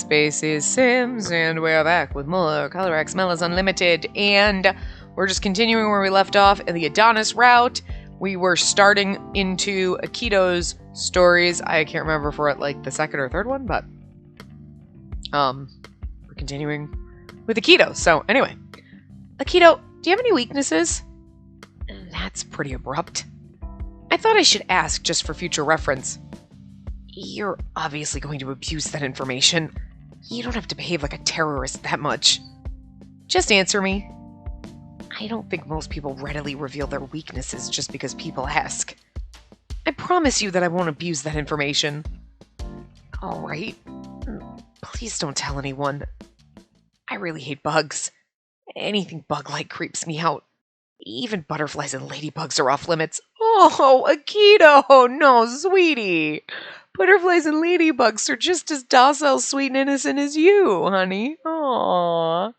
Spacey Sims, and we're back with more Colorax Malice Unlimited, and we're just continuing where we left off in the Adonis route. We were starting into Akito's stories. I can't remember if we're at like the second or third one, but we're continuing with Akito. So anyway, Akito, do you have any weaknesses? That's pretty abrupt. I thought I should ask just for future reference. You're obviously going to abuse that information. You don't have to behave like a terrorist that much. Just answer me. I don't think most people readily reveal their weaknesses just because people ask. I promise you that I won't abuse that information. Alright. Please don't tell anyone. I really hate bugs. Anything bug-like creeps me out. Even butterflies and ladybugs are off limits. Oh, Akito! No, sweetie! Butterflies and ladybugs are just as docile, sweet, and innocent as you, honey. Aww.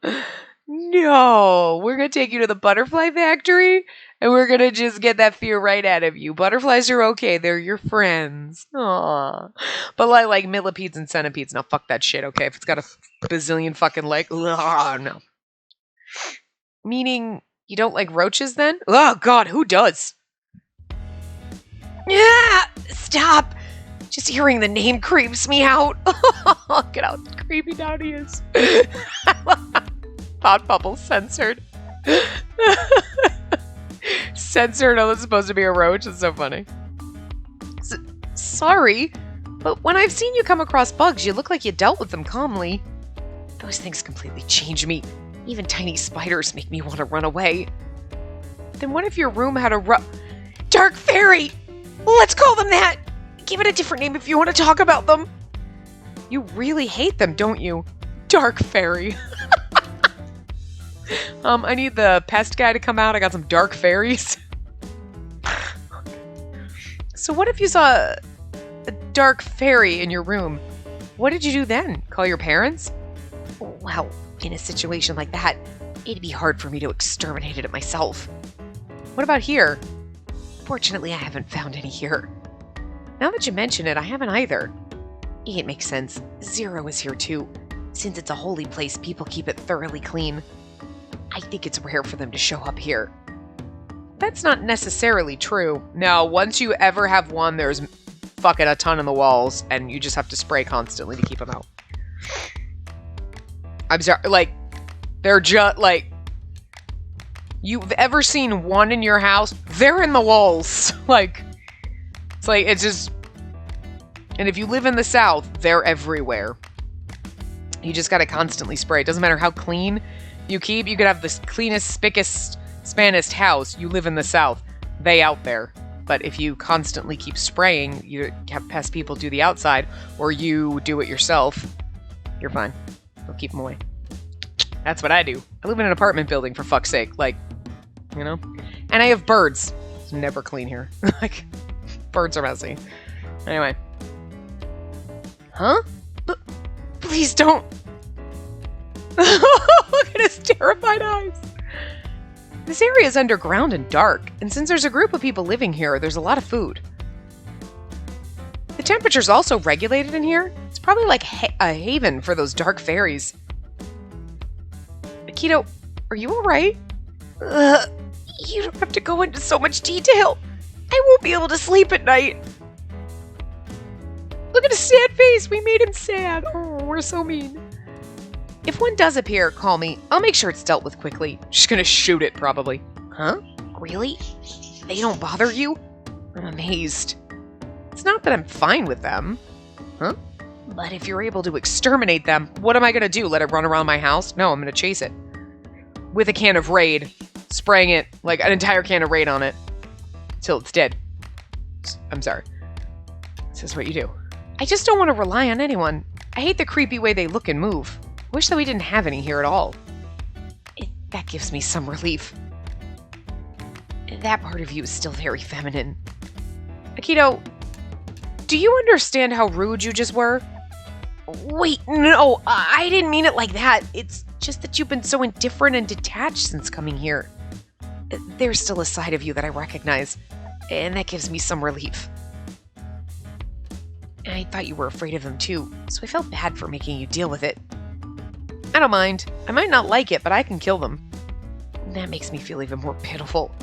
No, we're gonna take you to the butterfly factory, and we're gonna just get that fear right out of you. Butterflies are okay, they're your friends. Aww. But like millipedes and centipedes, now fuck that shit, okay? If it's got a bazillion fucking no. Meaning, you don't like roaches then? Oh god, who does? Yeah, stop! Just hearing the name creeps me out. Look at how creepy down he is. Thought bubble censored. Censored, oh, that's supposed to be a roach. It's so funny. Sorry, but when I've seen you come across bugs, you look like you dealt with them calmly. Those things completely change me. Even tiny spiders make me want to run away. Then what if your room had a Dark Fairy! Let's call them that! Give it a different name if you want to talk about them. You really hate them, don't you? Dark Fairy. I need the pest guy to come out. I got some dark fairies. So what if you saw a dark fairy in your room? What did you do then? Call your parents? Well, in a situation like that, it'd be hard for me to exterminate it myself. What about here? Fortunately, I haven't found any here. Now that you mention it, I haven't either. It makes sense. Zero is here too. Since it's a holy place, people keep it thoroughly clean. I think it's rare for them to show up here. That's not necessarily true. No, once you ever have one, there's fucking a ton on the walls, and you just have to spray constantly to keep them out. I'm sorry, like, they're just, like, you've ever seen one in your house? They're in the walls. Like, it's like, it's just, and if you live in the South, they're everywhere. You just gotta constantly spray. It doesn't matter how clean you keep. You could have the cleanest, spickest, spanest house. You live in the South. They out there. But if you constantly keep spraying, you have pest people do the outside, or you do it yourself, you're fine. They'll keep them away. That's what I do. I live in an apartment building, for fuck's sake. Like, you know? And I have birds. It's never clean here. Like, birds are messy. Anyway. Huh? Please don't. Look at his terrified eyes. This area is underground and dark, and since there's a group of people living here, there's a lot of food. The temperature's also regulated in here. It's probably like a haven for those dark fairies. Akito, are you alright? You don't have to go into so much detail. I won't be able to sleep at night. Look at his sad face. We made him sad. Oh, we're so mean. If one does appear, call me. I'll make sure it's dealt with quickly. She's gonna shoot it, probably. Huh? Really? They don't bother you? I'm amazed. It's not that I'm fine with them. Huh? But if you're able to exterminate them, what am I gonna do? Let it run around my house? No, I'm gonna chase it. With a can of Raid. Spraying it, like an entire can of Raid on it. Till it's dead. I'm sorry. This is what you do. I just don't want to rely on anyone. I hate the creepy way they look and move. Wish that we didn't have any here at all. That gives me some relief. That part of you is still very feminine. Akito, do you understand how rude you just were? Wait, no, I didn't mean it like that. It's just that you've been so indifferent and detached since coming here. There's still a side of you that I recognize, and that gives me some relief. I thought you were afraid of them too, so I felt bad for making you deal with it. I don't mind. I might not like it, but I can kill them. That makes me feel even more pitiful.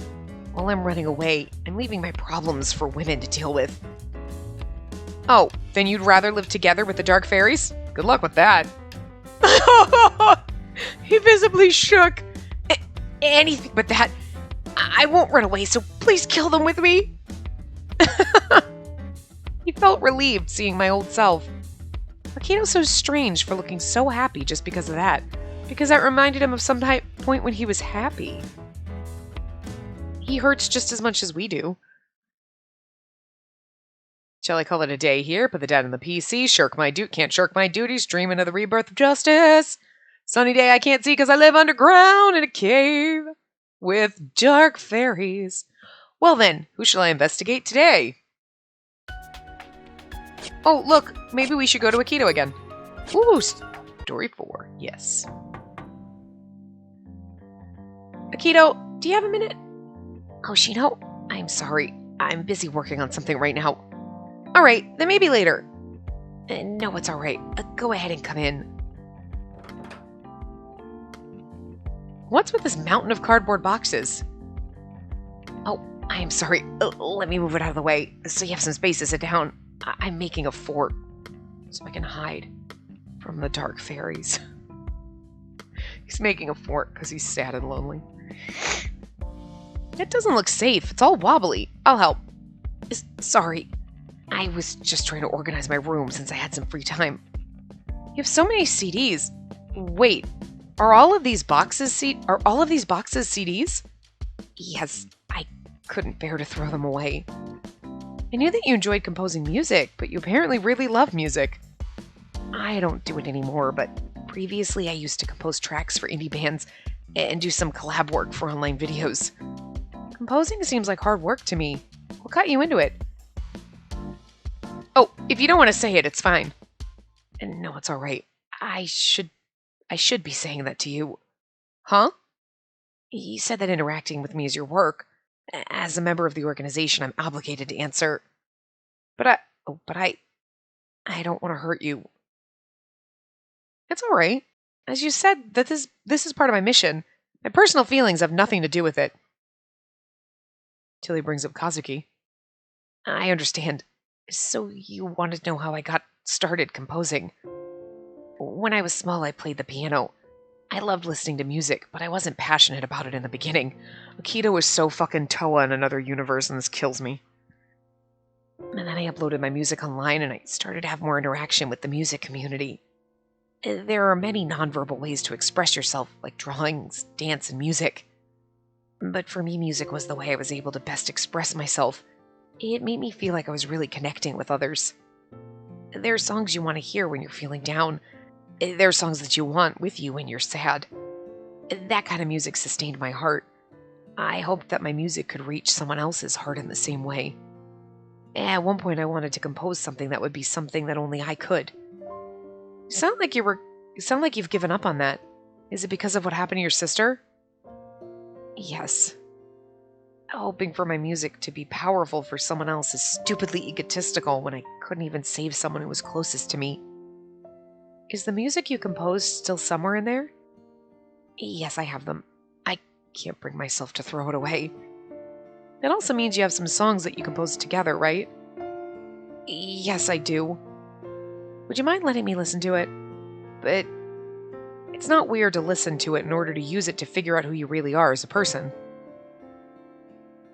While I'm running away, I'm leaving my problems for women to deal with. Oh, then you'd rather live together with the dark fairies? Good luck with that. He visibly shook. Anything but that. I won't run away, so please kill them with me. He felt relieved seeing my old self. Akito's so strange for looking so happy just because of that. Because that reminded him of some point when he was happy. He hurts just as much as we do. Shall I call it a day here? Put the dad in the PC. Can't shirk my duties. Dream into the rebirth of justice. Sunny day I can't see because I live underground in a cave with dark fairies. Well then, who shall I investigate today? Oh, look, maybe we should go to Akito again. Ooh, story 4, yes. Akito, do you have a minute? Oh, Shino, I'm sorry. I'm busy working on something right now. All right, then maybe later. No, it's all right. Go ahead and come in. What's with this mountain of cardboard boxes? Oh, I'm sorry. Let me move it out of the way so you have some space to sit down. I'm making a fort so I can hide from the dark fairies. He's making a fort because he's sad and lonely. It doesn't look safe. It's all wobbly. I'll help. Sorry. I was just trying to organize my room since I had some free time. You have so many CDs. Wait, are all of these boxes CDs? Yes, I couldn't bear to throw them away. I knew that you enjoyed composing music, but you apparently really love music. I don't do it anymore, but previously I used to compose tracks for indie bands and do some collab work for online videos. Composing seems like hard work to me. What got you into it? Oh, if you don't want to say it, it's fine. No, it's all right. I should be saying that to you. Huh? You said that interacting with me is your work. As a member of the organization, I'm obligated to answer. But I don't want to hurt you. It's all right. As you said, that this is part of my mission. My personal feelings have nothing to do with it. Till he brings up Kazuki. I understand. So you wanted to know how I got started composing. When I was small, I played the piano. I loved listening to music, but I wasn't passionate about it in the beginning. Akito was so fucking Toa in another universe, and this kills me. And then I uploaded my music online, and I started to have more interaction with the music community. There are many nonverbal ways to express yourself, like drawings, dance, and music. But for me, music was the way I was able to best express myself. It made me feel like I was really connecting with others. There are songs you want to hear when you're feeling down. There are songs that you want with you when you're sad. That kind of music sustained my heart. I hoped that my music could reach someone else's heart in the same way. At one point, I wanted to compose something that would be something that only I could. You sound like you've given up on that. Is it because of what happened to your sister? Yes. Hoping for my music to be powerful for someone else is stupidly egotistical when I couldn't even save someone who was closest to me. Is the music you composed still somewhere in there? Yes, I have them. I can't bring myself to throw it away. That also means you have some songs that you composed together, right? Yes, I do. Would you mind letting me listen to it? But it's not weird to listen to it in order to use it to figure out who you really are as a person.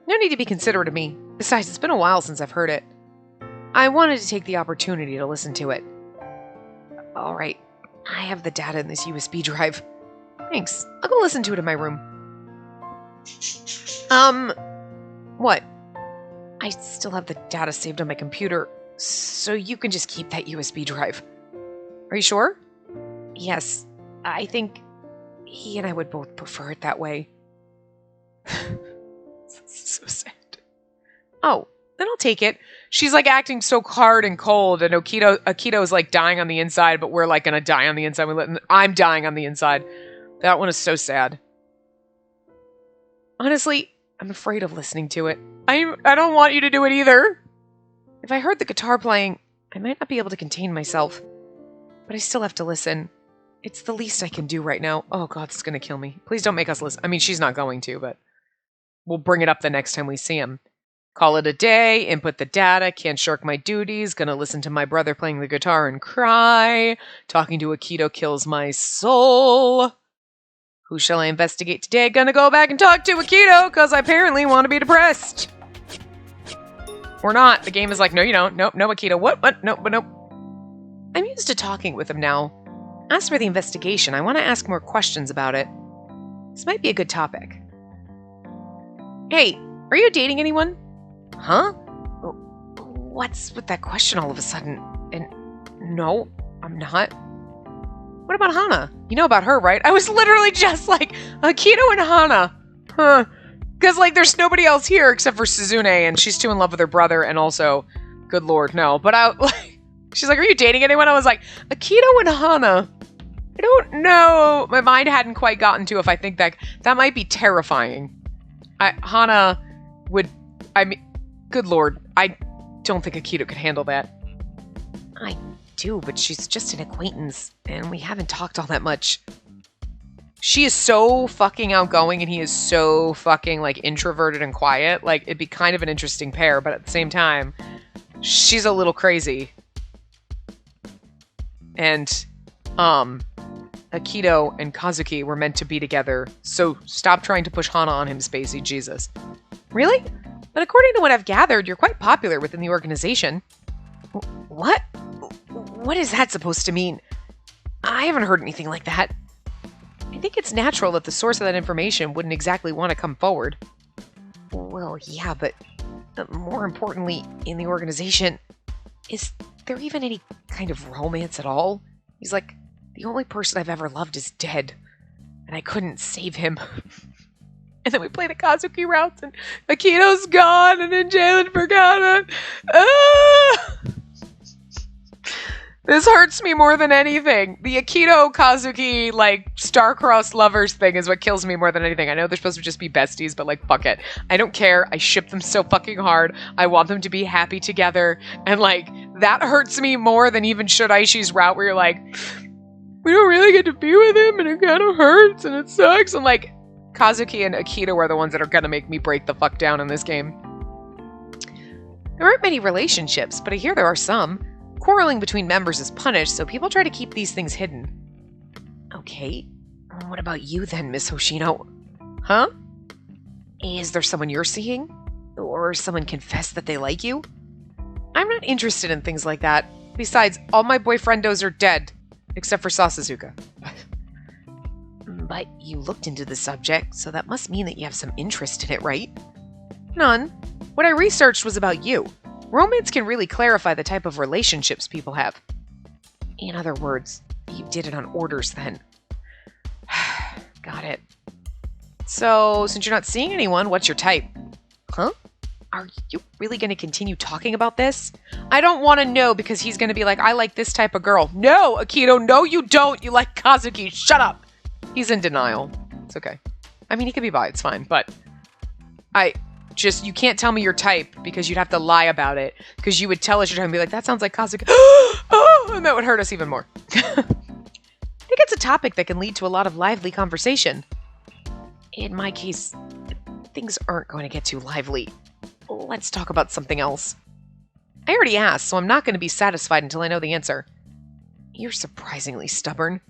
No need to be considerate of me. Besides, it's been a while since I've heard it. I wanted to take the opportunity to listen to it. Alright, I have the data in this USB drive. Thanks. I'll go listen to it in my room. What? I still have the data saved on my computer, so you can just keep that USB drive. Are you sure? Yes, I think he and I would both prefer it that way. So sad. Oh, then I'll take it. She's like acting so hard and cold, and Akito's like dying on the inside, but we're like gonna die on the inside. I'm dying on the inside. That one is so sad. Honestly, I'm afraid of listening to it. I don't want you to do it either. If I heard the guitar playing, I might not be able to contain myself, but I still have to listen. It's the least I can do right now. Oh god, this is gonna kill me. Please don't make us listen. I mean, she's not going to, but we'll bring it up the next time we see him. Call it a day, input the data, can't shirk my duties, gonna listen to my brother playing the guitar and cry. Talking to Akito kills my soul. Who shall I investigate today? Gonna go back and talk to Akito, because I apparently want to be depressed. Or not. The game is like, no you don't. Nope, no Akito. What? Nope, but nope. I'm used to talking with him now. As for the investigation, I want to ask more questions about it. This might be a good topic. Hey, are you dating anyone? Huh? What's with that question all of a sudden? And no, I'm not. What about Hana? You know about her, right? I was literally just like, Akito and Hana. Huh. Because, like, there's nobody else here except for Suzune, and she's too in love with her brother, and also, good lord, no. But she's like, are you dating anyone? I was like, Akito and Hana. I don't know. My mind hadn't quite gotten to if I think that might be terrifying. Hana would, I mean, good lord, I don't think Akito could handle that. I do, but she's just an acquaintance, and we haven't talked all that much. She is so fucking outgoing, and he is so fucking, like, introverted and quiet. Like, it'd be kind of an interesting pair, but at the same time, she's a little crazy. And, Akito and Kazuki were meant to be together, so stop trying to push Hana on him, Spacey, Jesus. Really? But according to what I've gathered, you're quite popular within the organization. What? What is that supposed to mean? I haven't heard anything like that. I think it's natural that the source of that information wouldn't exactly want to come forward. Well, yeah, but more importantly, in the organization, is there even any kind of romance at all? He's like, the only person I've ever loved is dead, and I couldn't save him. And then we play the Kazuki routes, and Akito's gone, and then Jalen forgot it. This hurts me more than anything. The Akito-Kazuki, like, star-crossed lovers thing is what kills me more than anything. I know they're supposed to just be besties, but, like, fuck it. I don't care. I ship them so fucking hard. I want them to be happy together. And, like, that hurts me more than even Shodaishi's route where you're like, we don't really get to be with him, and it kind of hurts, and it sucks. And, like, Kazuki and Akito are the ones that are gonna make me break the fuck down in this game. There aren't many relationships, but I hear there are some. Quarreling between members is punished, so people try to keep these things hidden. Okay. What about you then, Miss Hoshino? Huh? Is there someone you're seeing? Or someone confessed that they like you? I'm not interested in things like that. Besides, all my boyfriendos are dead. Except for Sasuzuka. But you looked into the subject, so that must mean that you have some interest in it, right? None. What I researched was about you. Romance can really clarify the type of relationships people have. In other words, you did it on orders then. Got it. So, since you're not seeing anyone, what's your type? Huh? Are you really going to continue talking about this? I don't want to know because he's going to be like, I like this type of girl. No, Akito, no you don't. You like Kazuki. Shut up. He's in denial. It's okay. I mean, he could be bi. It's fine. But you can't tell me your type because you'd have to lie about it. Because you would tell us your type and be like, that sounds like Kazuki. Oh, and that would hurt us even more. I think it's a topic that can lead to a lot of lively conversation. In my case, things aren't going to get too lively. Let's talk about something else. I already asked, so I'm not going to be satisfied until I know the answer. You're surprisingly stubborn.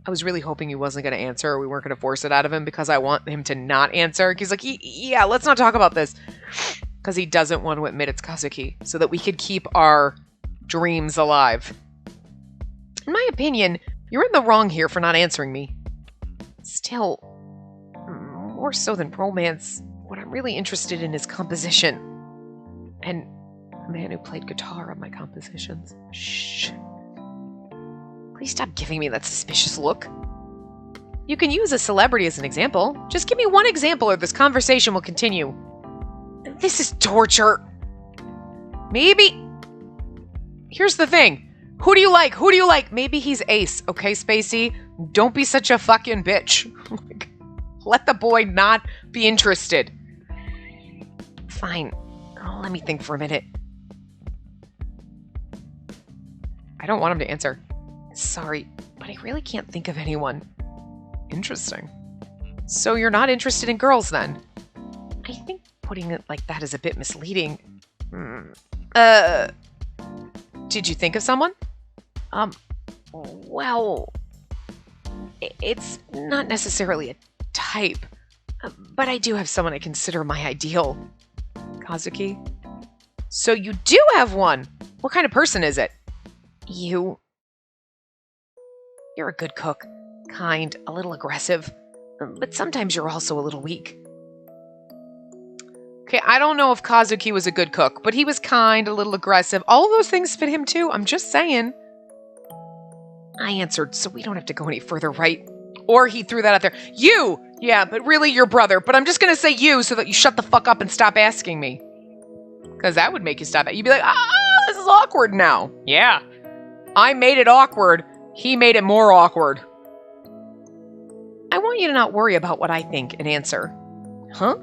I was really hoping he wasn't going to answer or we weren't going to force it out of him because I want him to not answer. He's like, yeah, let's not talk about this. Because he doesn't want to admit it's Kazuki so that we could keep our dreams alive. In my opinion, you're in the wrong here for not answering me. Still, more so than romance, what I'm really interested in is composition. And a man who played guitar on my compositions. Shh. Please stop giving me that suspicious look. You can use a celebrity as an example. Just give me one example or this conversation will continue. This is torture. Maybe. Here's the thing. Who do you like? Who do you like? Maybe he's Ace, okay, Spacey? Don't be such a fucking bitch. Let the boy not be interested. Fine. Let me think for a minute. I don't want him to answer. Sorry, but I really can't think of anyone. Interesting. So you're not interested in girls then? I think putting it like that is a bit misleading. Did you think of someone? Well, it's not necessarily a type, but I do have someone I consider my ideal. Kazuki? So you do have one! What kind of person is it? You. You're a good cook. Kind, a little aggressive, but sometimes you're also a little weak. Okay, I don't know if Kazuki was a good cook, but he was kind, a little aggressive. All of those things fit him too, I'm just saying. I answered, so we don't have to go any further, right? Or he threw that out there. You! Yeah, but really your brother, but I'm just gonna say you so that you shut the fuck up and stop asking me. Because that would make you stop it. You'd be like, this is awkward now. Yeah. I made it awkward. He made it more awkward. I want you to not worry about what I think and answer. Huh?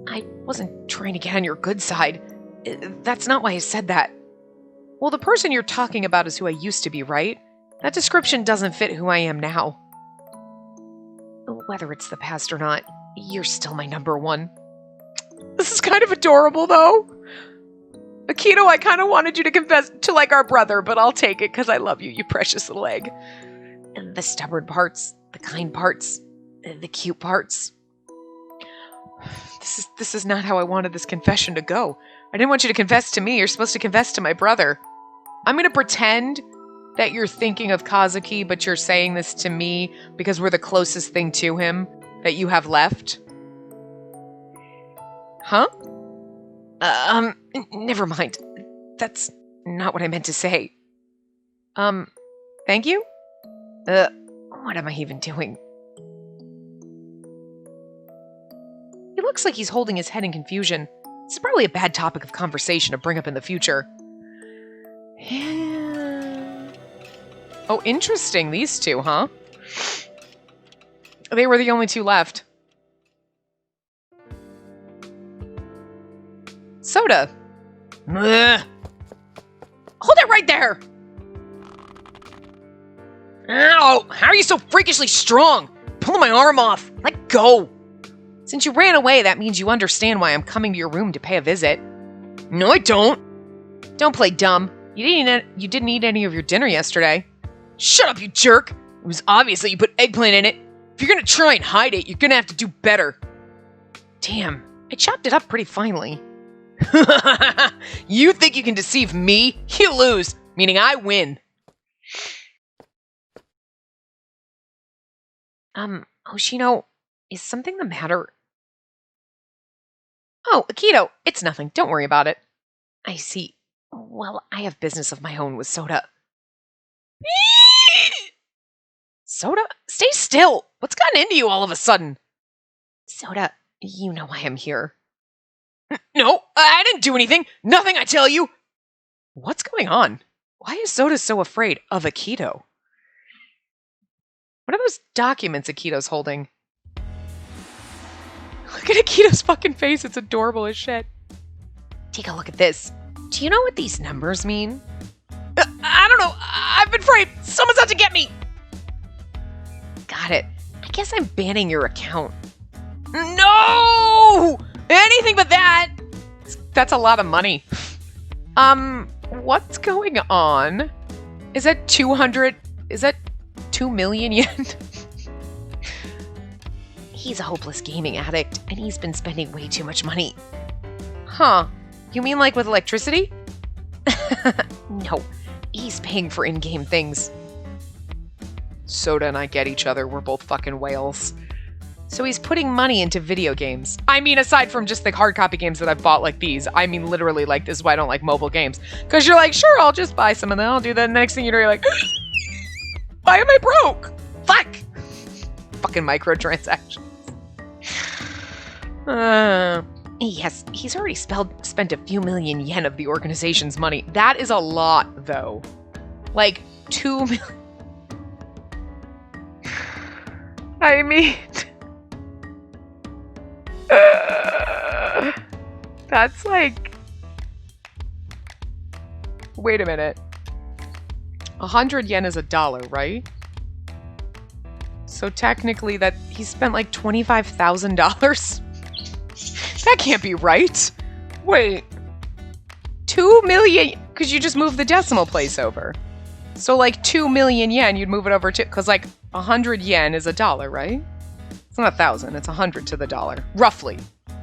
I wasn't trying to get on your good side. That's not why I said that. Well, the person you're talking about is who I used to be, right? That description doesn't fit who I am now. Whether it's the past or not, you're still my number one. This is kind of adorable, though. Akito, I kind of wanted you to confess to like our brother, but I'll take it because I love you, you precious little egg. And the stubborn parts, the kind parts, the cute parts. This is not how I wanted this confession to go. I didn't want you to confess to me. You're supposed to confess to my brother. I'm going to pretend that you're thinking of Kazuki, but you're saying this to me because we're the closest thing to him that you have left. Huh? Never mind. That's not what I meant to say. Thank you? What am I even doing? He looks like he's holding his head in confusion. This is probably a bad topic of conversation to bring up in the future. Oh, interesting. These two, huh? They were the only two left. Soda. Ugh. Hold it right there! Ow! How are you so freakishly strong? Pulling my arm off. Let go. Since you ran away, that means you understand why I'm coming to your room to pay a visit. No, I don't. Don't play dumb. You didn't eat any of your dinner yesterday. Shut up, you jerk! It was obvious that you put eggplant in it. If you're gonna try and hide it, you're gonna have to do better. Damn, I chopped it up pretty finely. You think you can deceive me? You lose, meaning I win. Hoshino, is something the matter? Oh, Akito, it's nothing. Don't worry about it. I see. Well, I have business of my own with Soda. Soda? Stay still! What's gotten into you all of a sudden? Soda, you know why I'm here. No, I didn't do anything! Nothing, I tell you! What's going on? Why is Soda so afraid of Akito? What are those documents Akito's holding? Look at Akito's fucking face, it's adorable as shit. Take a look at this. Do you know what these numbers mean? I don't know. I've been framed. Someone's out to get me. Got it. I guess I'm banning your account. No! Anything but that! That's a lot of money. What's going on? Is that 200? Is that 2 million yen? He's a hopeless gaming addict, and he's been spending way too much money. Huh. You mean like with electricity? No. He's paying for in-game things. Soda and I get each other. We're both fucking whales. So he's putting money into video games. I mean, aside from just the hard copy games that I've bought like these, I mean, literally, like, this is why I don't like mobile games. Because you're like, sure, I'll just buy some and then I'll do that. And the next thing you know, you're like, why am I broke? Fuck! Fucking microtransactions. Yes, he's already spent a few million yen of the organization's money. That is a lot, though. Like, 2 million. I mean... that's like... Wait a minute. 100 yen is $1, right? So technically that he spent like $25,000? That can't be right. Wait. 2 million, because you just moved the decimal place over. So like 2 million yen, you'd move it over to, because like 100 yen is $1, right? It's not 1,000, it's 100 to the dollar. Roughly.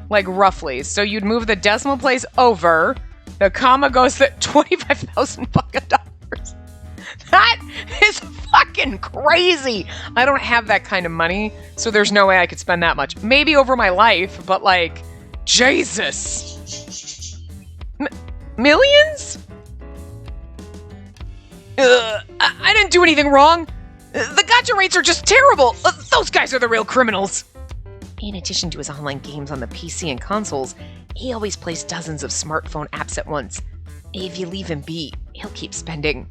Like roughly. So you'd move the decimal place over, the comma goes to 25,000 fucking dollars. That is fucking crazy. I don't have that kind of money, so there's no way I could spend that much. Maybe over my life, but like, Jesus. Millions? I didn't do anything wrong. The gacha rates are just terrible. Those guys are the real criminals. In addition to his online games on the PC and consoles, he always plays dozens of smartphone apps at once. If you leave him be, he'll keep spending.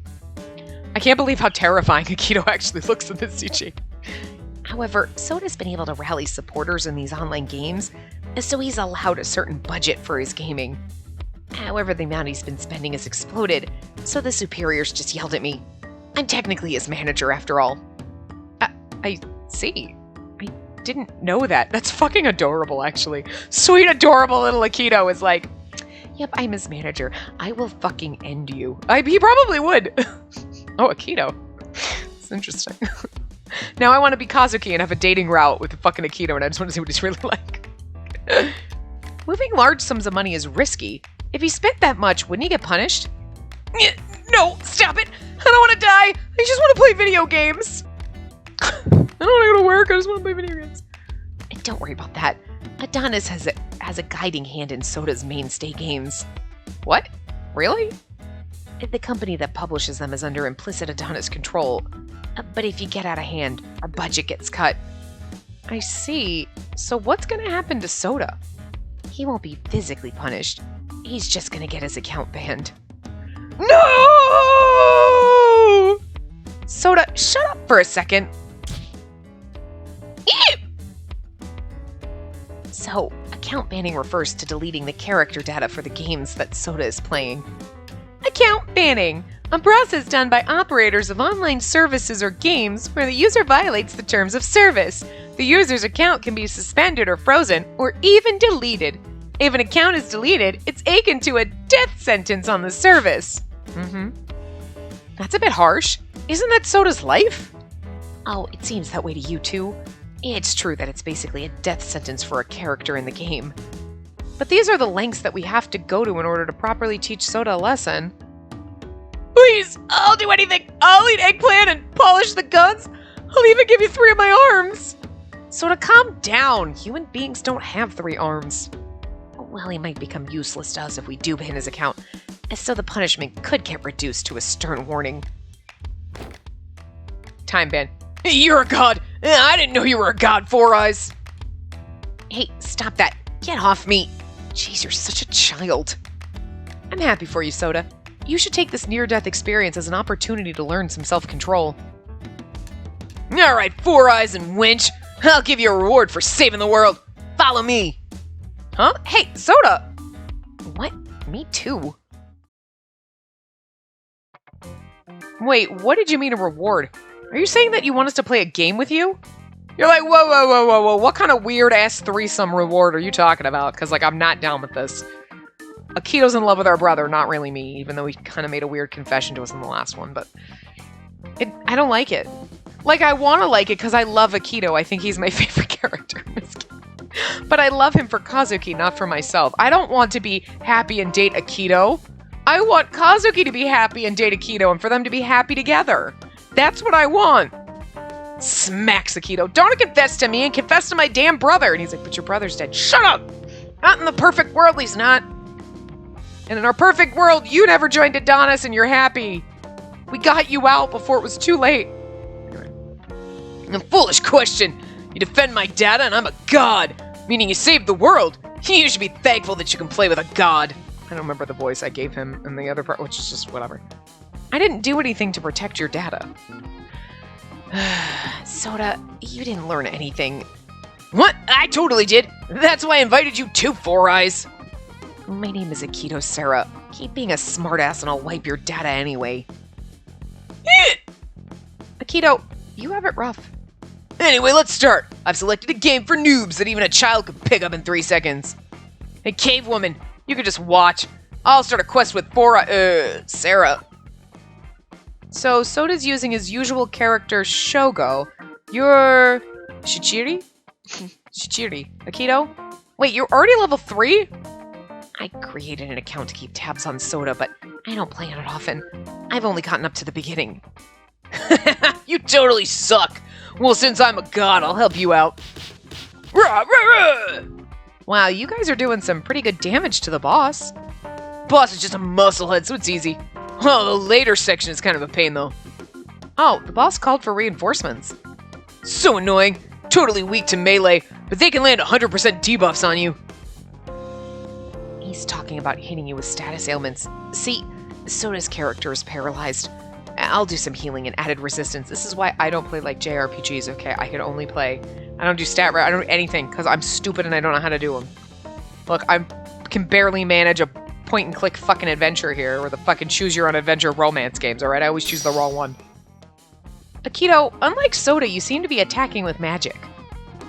I can't believe how terrifying Akito actually looks in this CG. However, Soda's been able to rally supporters in these online games, so he's allowed a certain budget for his gaming. However, the amount he's been spending has exploded, so the superiors just yelled at me. I'm technically his manager after all. I see. I didn't know that. That's fucking adorable, actually. Sweet, adorable little Akito is like, yep, I'm his manager. I will fucking end you. He probably would. Oh, Akito. It's interesting. Now I want to be Kazuki and have a dating route with the fucking Akito, and I just want to see what he's really like. Moving large sums of money is risky. If he spent that much, wouldn't he get punished? No, stop it! I don't want to die! I just want to play video games! I don't want to go to work, I just want to play video games. And don't worry about that. Adonis has a guiding hand in Soda's mainstay games. What? Really? The company that publishes them is under implicit Adonis control. But if you get out of hand, our budget gets cut. I see. So what's going to happen to Soda? He won't be physically punished. He's just going to get his account banned. No! Soda, shut up for a second. Ew! So, account banning refers to deleting the character data for the games that Soda is playing. Account banning, a process done by operators of online services or games where the user violates the terms of service. The user's account can be suspended or frozen, or even deleted. If an account is deleted, it's akin to a death sentence on the service. That's a bit harsh. Isn't that Soda's life? Oh, it seems that way to you too. It's true that it's basically a death sentence for a character in the game. But these are the lengths that we have to go to in order to properly teach Soda a lesson. Please, I'll do anything. I'll eat eggplant and polish the guns. I'll even give you 3 of my arms. Soda, calm down. Human beings don't have 3 arms. Well, he might become useless to us if we do ban his account, so the punishment could get reduced to a stern warning. Time ban. You're a god! I didn't know you were a god, Four Eyes! Hey, stop that. Get off me. Jeez, you're such a child. I'm happy for you, Soda. You should take this near-death experience as an opportunity to learn some self-control. Alright, Four Eyes and Winch. I'll give you a reward for saving the world. Follow me. Huh? Hey, Soda! What? Me too. Wait, what did you mean a reward? Are you saying that you want us to play a game with you? You're like, whoa, what kind of weird-ass threesome reward are you talking about? Because, like, I'm not down with this. Akito's in love with our brother, not really me, even though he kind of made a weird confession to us in the last one, but... I don't like it. Like, I want to like it because I love Akito. I think he's my favorite character in this game. But I love him for Kazuki, not for myself. I don't want to be happy and date Akito. I want Kazuki to be happy and date Akito and for them to be happy together. That's what I want. Smacks Akito. Don't confess to me and confess to my damn brother. And he's like, but your brother's dead. Shut up! Not in the perfect world, he's not. And in our perfect world, you never joined Adonis and you're happy. We got you out before it was too late. A foolish question. You defend my data and I'm a god. Meaning you saved the world. You should be thankful that you can play with a god. I don't remember the voice I gave him in the other part, which is just whatever. I didn't do anything to protect your data. Soda, you didn't learn anything. What? I totally did. That's why I invited you too, Four Eyes. My name is Akito, Sarah. Keep being a smartass and I'll wipe your data anyway. Akito, you have it rough. Anyway, let's start. I've selected a game for noobs that even a child could pick up in 3 seconds. Hey, cave woman, you can just watch. I'll start a quest with Sarah. So, Soda's using his usual character, Shogo. You're... Shichiri? Shichiri. Akito? Wait, you're already level 3? I created an account to keep tabs on Soda, but I don't play on it often. I've only gotten up to the beginning. You totally suck! Well, since I'm a god, I'll help you out. Rah, rah, rah. Wow, you guys are doing some pretty good damage to the boss. Boss is just a musclehead, so it's easy. Oh, the later section is kind of a pain, though. Oh, the boss called for reinforcements. So annoying. Totally weak to melee, but they can land 100% debuffs on you. He's talking about hitting you with status ailments. See, Soda's character is paralyzed. I'll do some healing and added resistance. This is why I don't play like JRPGs, okay? I can only play... I don't do stat... I don't do anything, because I'm stupid and I don't know how to do them. Look, I can barely manage a point-and-click fucking adventure here, or the fucking choose-your-own-adventure romance games, alright? I always choose the wrong one. Akito, unlike Soda, you seem to be attacking with magic.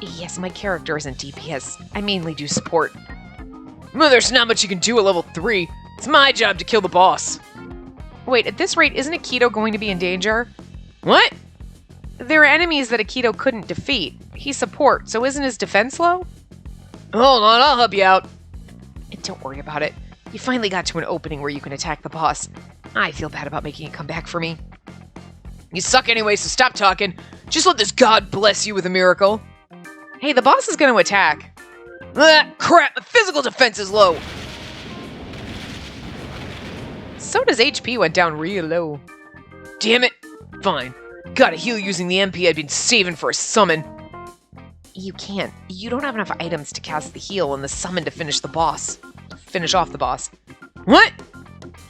Yes, my character isn't DPS. I mainly do support. Well, there's not much you can do at level 3. It's my job to kill the boss. Wait, at this rate, isn't Akito going to be in danger? What? There are enemies that Akito couldn't defeat. He's support, so isn't his defense low? Hold on, I'll help you out. Don't worry about it. You finally got to an opening where you can attack the boss. I feel bad about making it come back for me. You suck anyway, so stop talking. Just let this god bless you with a miracle. Hey, the boss is going to attack. Crap, my physical defense is low. Soda's HP went down real low. Damn it. Fine. Gotta heal using the MP I'd been saving for a summon. You can't. You don't have enough items to cast the heal and the summon to finish the boss. Finish off the boss. What?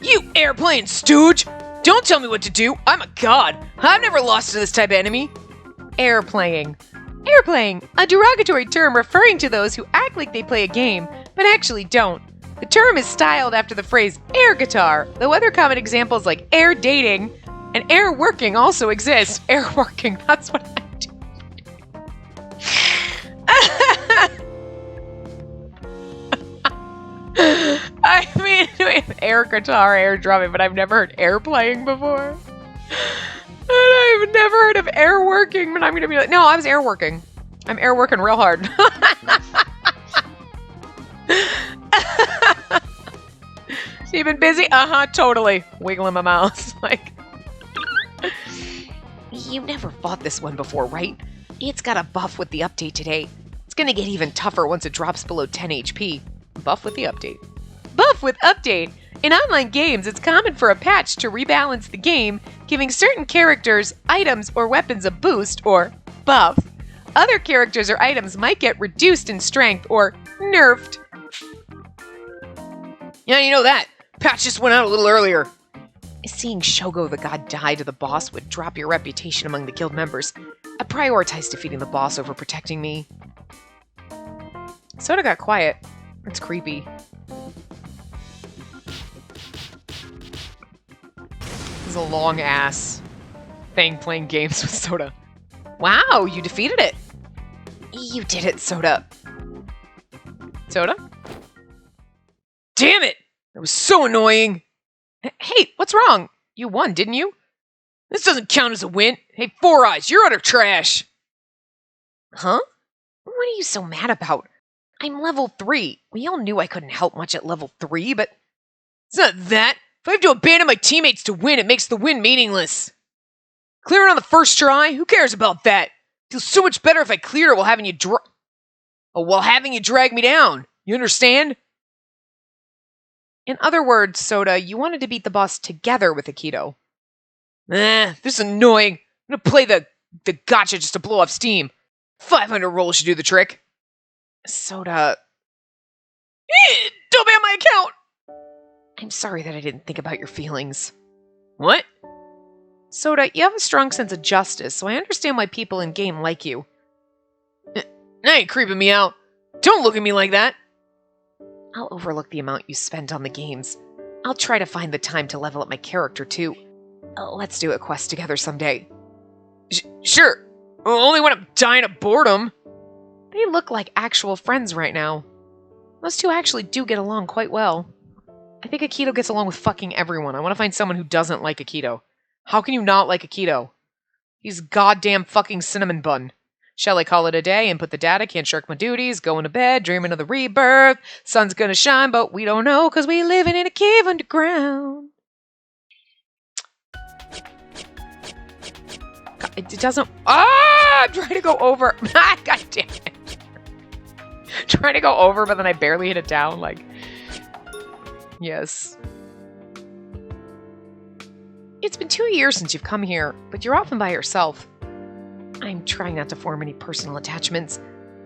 You airplane stooge! Don't tell me what to do. I'm a god. I've never lost to this type of enemy. Airplaying. Airplaying, a derogatory term referring to those who act like they play a game, but actually don't. The term is styled after the phrase air guitar, though other common examples like air dating and air working also exist. Air working, that's what I do. I mean, air guitar, air drumming, but I've never heard air playing before. And I've never heard of air working, but I'm going to be like, no, I was air working. I'm air working real hard. So you've been busy? Uh-huh, totally. Wiggling my mouth. Like, you've never fought this one before, right? It's got a buff with the update today. It's going to get even tougher once it drops below 10 HP. Buff with the update. Buff with update! In online games, it's common for a patch to rebalance the game, giving certain characters, items, or weapons a boost, or buff. Other characters or items might get reduced in strength, or nerfed. Yeah, you know that. Patch just went out a little earlier. Seeing Shogo the god die to the boss would drop your reputation among the guild members. I prioritized defeating the boss over protecting me. Soda got quiet. It's creepy. This is a long-ass thing playing games with Soda. Wow, you defeated it. You did it, Soda. Soda? Damn it! That was so annoying. Hey, what's wrong? You won, didn't you? This doesn't count as a win. Hey, Four Eyes, you're utter trash. Huh? What are you so mad about? I'm level 3. We all knew I couldn't help much at level 3, but... It's not that. If I have to abandon my teammates to win, it makes the win meaningless. Clear it on the first try? Who cares about that? Feels so much better if I clear it while having you drag me down. You understand? In other words, Soda, you wanted to beat the boss together with Akito. This is annoying. I'm gonna play the gotcha just to blow off steam. 500 rolls should do the trick. Soda... Don't ban my account! I'm sorry that I didn't think about your feelings. What? Soda, you have a strong sense of justice, so I understand why people in game like you. Now you're creeping me out. Don't look at me like that. I'll overlook the amount you spend on the games. I'll try to find the time to level up my character, too. Let's do a quest together someday. Sure, only when I'm dying of boredom. They look like actual friends right now. Those two actually do get along quite well. I think Akito gets along with fucking everyone. I want to find someone who doesn't like Akito. How can you not like Akito? He's goddamn fucking cinnamon bun. Shall I call it a day and put the data? Can't shirk my duties. Going to bed, dreaming of the rebirth. Sun's gonna shine, but we don't know because we living in a cave underground. God, it doesn't. I'm trying to go over. God damn it. Trying to go over, but then I barely hit it down. Like, yes. It's been 2 years since you've come here, but you're often by yourself. I'm trying not to form any personal attachments.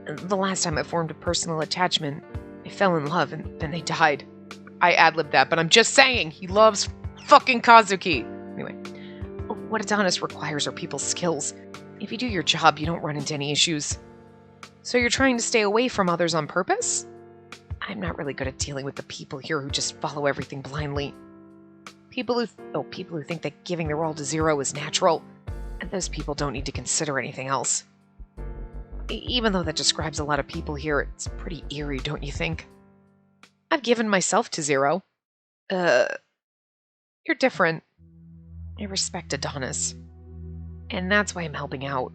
The last time I formed a personal attachment, I fell in love and then they died. I ad-libbed that, but I'm just saying, he loves fucking Kazuki. Anyway, what Adonis requires are people's skills. If you do your job, you don't run into any issues. So you're trying to stay away from others on purpose? I'm not really good at dealing with the people here who just follow everything blindly. People who think that giving their all to Zero is natural, and those people don't need to consider anything else. Even though that describes a lot of people here, it's pretty eerie, don't you think? I've given myself to Zero. You're different. I respect Adonis. And that's why I'm helping out.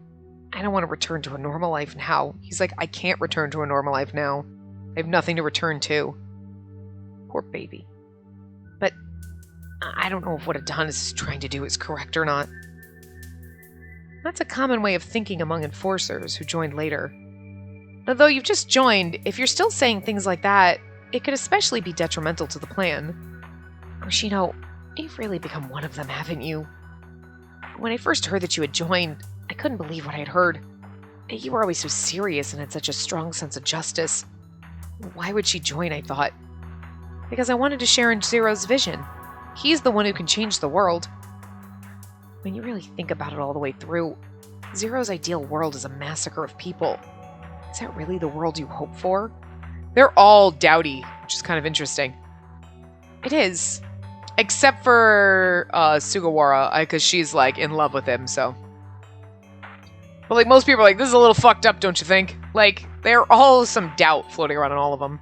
I don't want to return to a normal life now. He's like, I can't return to a normal life now. I have nothing to return to. Poor baby. But I don't know if what Adonis is trying to do is correct or not. That's a common way of thinking among enforcers who joined later. Although you've just joined, if you're still saying things like that, it could especially be detrimental to the plan. Hoshino, you've really become one of them, haven't you? When I first heard that you had joined, I couldn't believe what I had heard. You were always so serious and had such a strong sense of justice. Why would she join, I thought? Because I wanted to share in Zero's vision. He's the one who can change the world. When you really think about it all the way through, Zero's ideal world is a massacre of people. Is that really the world you hope for? They're all dowdy, which is kind of interesting. It is. Except for Sugawara, because she's, like, in love with him, so. But, like, most people are like, this is a little fucked up, don't you think? Like, there's all some doubt floating around in all of them.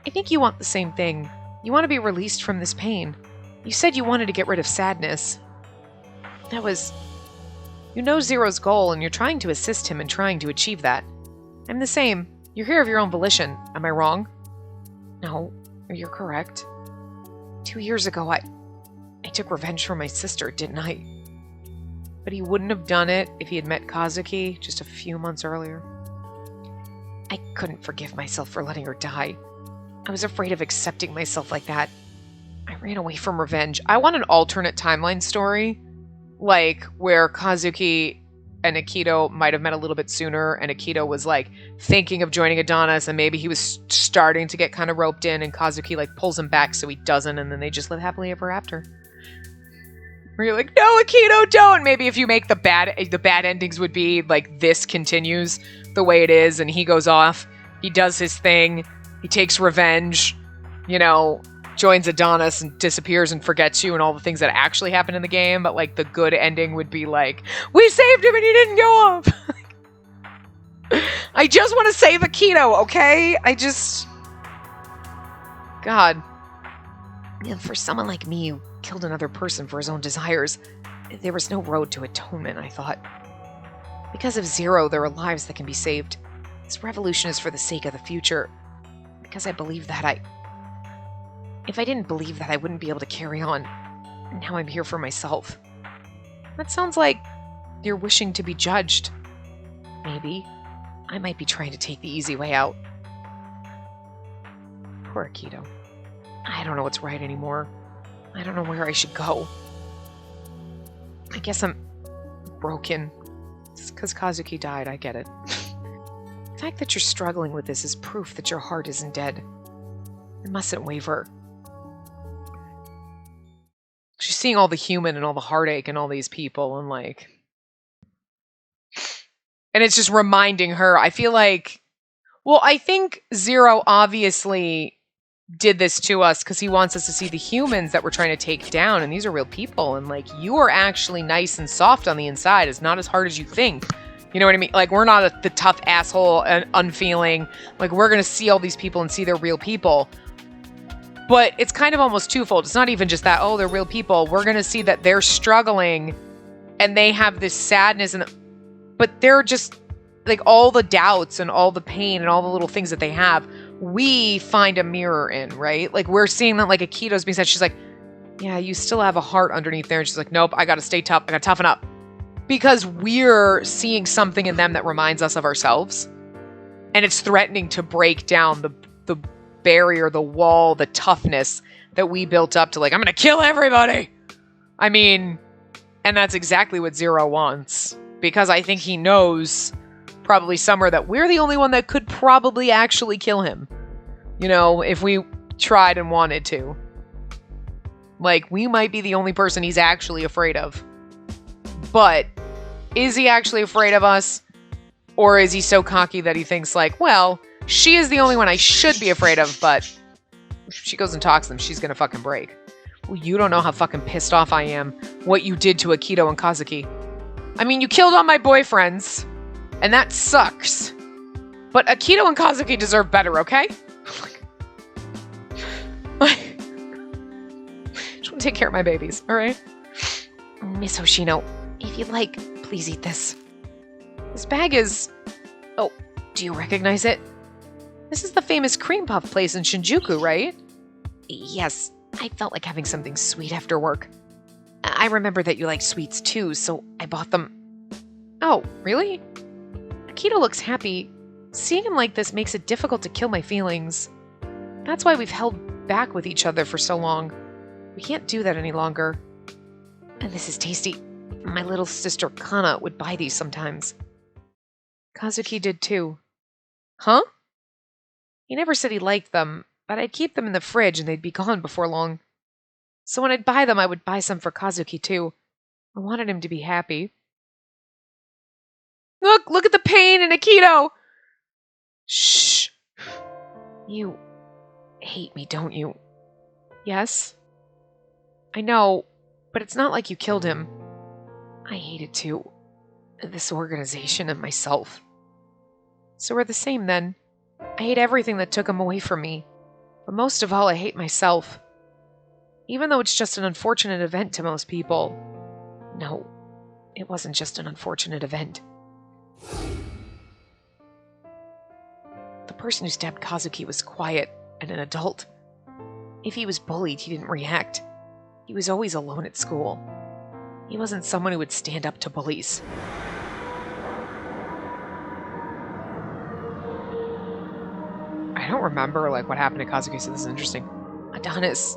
I think you want the same thing. You want to be released from this pain. You said you wanted to get rid of sadness. That was... You know Zero's goal, and you're trying to assist him in trying to achieve that. I'm the same. You're here of your own volition. Am I wrong? No, you're correct. 2 years ago, I took revenge for my sister, didn't I? But he wouldn't have done it if he had met Kazuki just a few months earlier. I couldn't forgive myself for letting her die. I was afraid of accepting myself like that. I ran away from revenge. I want an alternate timeline story, like where Kazuki and Akito might have met a little bit sooner, and Akito was like thinking of joining Adonis, and maybe he was starting to get kind of roped in, and Kazuki like pulls him back so he doesn't, and then they just live happily ever after. Where you're like, no, Akito, don't. Maybe if you make the bad endings would be like this continues the way it is, and he goes off, he does his thing, he takes revenge, you know, joins Adonis and disappears and forgets you and all the things that actually happened in the game, but like the good ending would be like, we saved him and he didn't go off. I just want to save Akito, okay? God. And for someone like me who killed another person for his own desires, there was no road to atonement, I thought. Because of Zero, there are lives that can be saved. This revolution is for the sake of the future. Because I believe that If I didn't believe that, I wouldn't be able to carry on. And now I'm here for myself. That sounds like you're wishing to be judged. Maybe. I might be trying to take the easy way out. Poor Akito. I don't know what's right anymore. I don't know where I should go. I guess I'm broken. It's because Kazuki died, I get it. The fact that you're struggling with this is proof that your heart isn't dead. It mustn't waver. She's seeing all the human and all the heartache and all these people and like... And it's just reminding her, I feel like... Well, I think Zero obviously did this to us because he wants us to see the humans that we're trying to take down, and these are real people, and like, you are actually nice and soft on the inside. It's not as hard as you think. You know what I mean? Like, we're not the tough asshole and unfeeling. Like, we're gonna see all these people and see they're real people. But it's kind of almost twofold. It's not even just that, oh, they're real people. We're gonna see that they're struggling and they have this sadness, but they're just like, all the doubts and all the pain and all the little things that they have, we find a mirror in, right? Like, we're seeing that, like, Akito's being said, she's like, yeah, you still have a heart underneath there. And she's like, nope, I gotta stay tough. I gotta toughen up. Because we're seeing something in them that reminds us of ourselves. And it's threatening to break down the barrier, the wall, the toughness that we built up to, like, I'm gonna kill everybody. I mean, and that's exactly what Zero wants. Because I think he knows probably somewhere that we're the only one that could probably actually kill him. You know, if we tried and wanted to. Like, we might be the only person he's actually afraid of. But is he actually afraid of us? Or is he so cocky that he thinks like, well, she is the only one I should be afraid of, but if she goes and talks to them, she's gonna fucking break. Well, you don't know how fucking pissed off I am what you did to Akito and Kazuki. I mean, you killed all my boyfriends, and that sucks. But Akito and Kazuki deserve better, okay? I just want to take care of my babies, alright? Miss Hoshino, if you'd like, please eat this. This bag is... Oh, do you recognize it? This is the famous cream puff place in Shinjuku, right? Yes, I felt like having something sweet after work. I remember that you like sweets too, so I bought them. Oh, really? Akito looks happy. Seeing him like this makes it difficult to kill my feelings. That's why we've held back with each other for so long. We can't do that any longer. And this is tasty. My little sister Kana would buy these sometimes. Kazuki did too. Huh? He never said he liked them, but I'd keep them in the fridge and they'd be gone before long. So when I'd buy them, I would buy some for Kazuki too. I wanted him to be happy. Look at the pain in Akito! Shh. You hate me, don't you? Yes? I know, but it's not like you killed him. I hate it too. This organization and myself. So we're the same then. I hate everything that took him away from me. But most of all, I hate myself. Even though it's just an unfortunate event to most people. No, it wasn't just an unfortunate event. The person who stabbed Kazuki was quiet and an adult. If he was bullied, he didn't react. He was always alone at school. He wasn't someone who would stand up to bullies. I don't remember what happened to Kazuki, so this is interesting. Adonis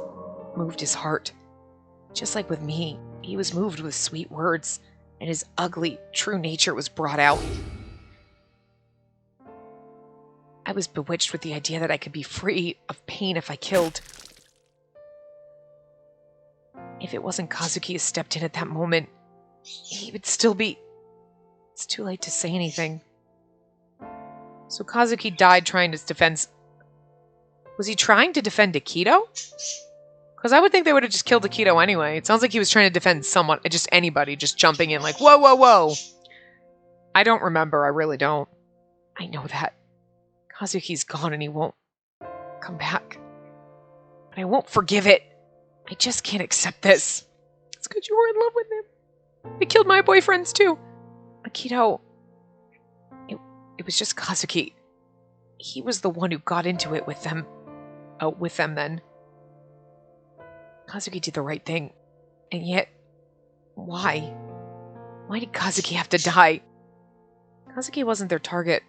moved his heart. Just like with me, he was moved with sweet words, and his ugly, true nature was brought out. I was bewitched with the idea that I could be free of pain if I killed. If it wasn't Kazuki who stepped in at that moment, he would still be... It's too late to say anything. So Kazuki died trying to defend... Was he trying to defend Akito? Because I would think they would have just killed Akito anyway. It sounds like he was trying to defend someone, just anybody, just jumping in like, whoa, whoa, whoa. I don't remember, I really don't. I know that. Kazuki's gone and he won't come back. But I won't forgive it. I just can't accept this. It's because you were in love with him. They killed my boyfriends too. Akito. It was just Kazuki. He was the one who got into it with them. Oh, with them then. Kazuki did the right thing. And yet, why? Why did Kazuki have to die? Kazuki wasn't their target.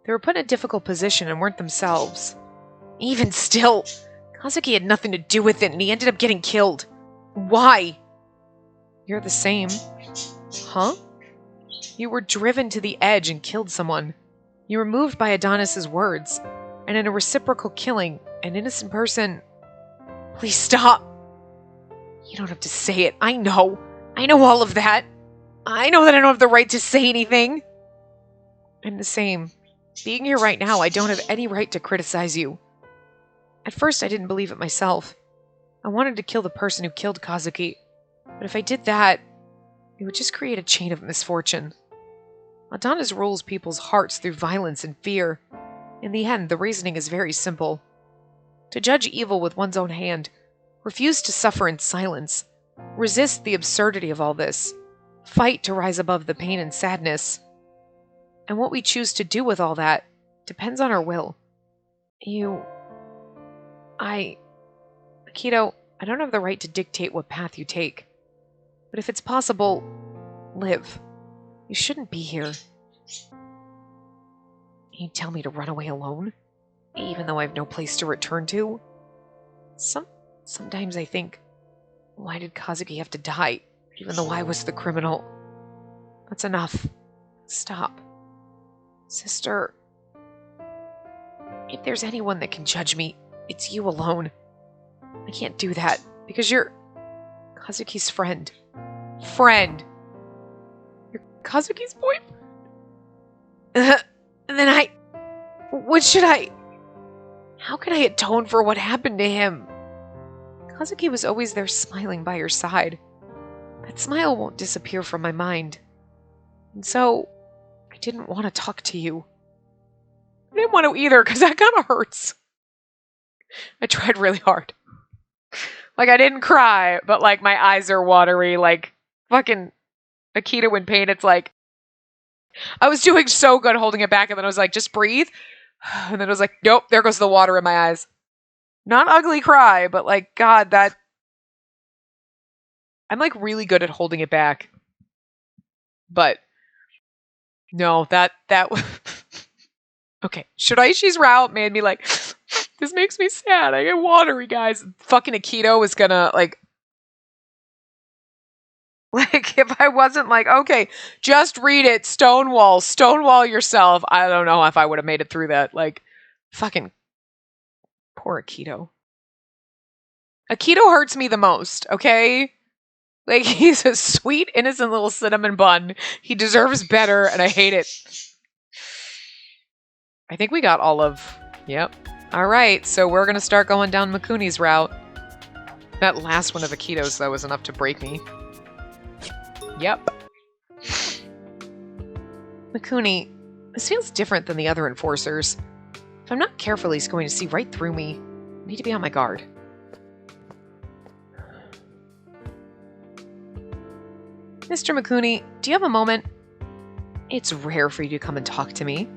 They were put in a difficult position and weren't themselves. Even still, Kazuki had nothing to do with it and he ended up getting killed. Why? You're the same. Huh? You were driven to the edge and killed someone. You were moved by Adonis's words. And in a reciprocal killing, an innocent person... Please stop. You don't have to say it. I know. I know all of that. I know that I don't have the right to say anything. I'm the same. Being here right now, I don't have any right to criticize you. At first, I didn't believe it myself. I wanted to kill the person who killed Kazuki, but if I did that, it would just create a chain of misfortune. Adonis rules people's hearts through violence and fear. In the end, the reasoning is very simple. To judge evil with one's own hand, refuse to suffer in silence, resist the absurdity of all this, fight to rise above the pain and sadness. And what we choose to do with all that depends on our will. Akito, I don't have the right to dictate what path you take. But if it's possible, live. You shouldn't be here. You tell me to run away alone? Even though I have no place to return to? Sometimes I think, why did Kazuki have to die, even though I was the criminal? That's enough. Stop. Sister, if there's anyone that can judge me, it's you alone. I can't do that, because you're Kazuki's friend. Friend! You're Kazuki's boyfriend? And then how can I atone for what happened to him? Kazuki was always there smiling by your side. That smile won't disappear from my mind. And so, I didn't want to talk to you. I didn't want to either, because that kind of hurts. I tried really hard. Like, I didn't cry, but, like, my eyes are watery, like, fucking Akito in pain. It's like, I was doing so good holding it back, and then I was like, just breathe. And then I was like, nope, there goes the water in my eyes. Not ugly cry, but, like, God, that... I'm, like, really good at holding it back. But, no, that... Okay, Shiraishi's route made me, like... This makes me sad. I get watery, guys. Fucking Akito is gonna, like, if I wasn't like, okay, just read it, stonewall yourself. I don't know if I would have made it through that. Like, fucking poor Akito. Akito hurts me the most, okay? Like, he's a sweet, innocent little cinnamon bun. He deserves better, and I hate it. I think we got all of... Yep. Alright, so we're gonna start going down Mikuni's route. That last one of Akito's, though, was enough to break me. Yep. Mikuni, this feels different than the other enforcers. If I'm not careful, he's going to see right through me. I need to be on my guard. Mr. Mikuni, do you have a moment? It's rare for you to come and talk to me.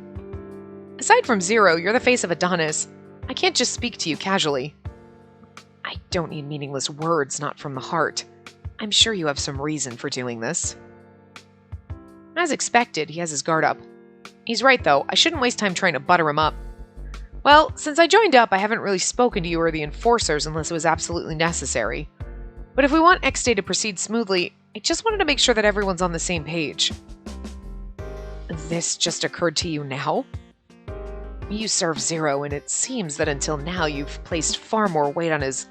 Aside from Zero, you're the face of Adonis. I can't just speak to you casually. I don't need meaningless words, not from the heart. I'm sure you have some reason for doing this. As expected, he has his guard up. He's right, though. I shouldn't waste time trying to butter him up. Well, since I joined up, I haven't really spoken to you or the enforcers unless it was absolutely necessary. But if we want X-Day to proceed smoothly, I just wanted to make sure that everyone's on the same page. This just occurred to you now? You serve Zero, and it seems that until now you've placed far more weight on his...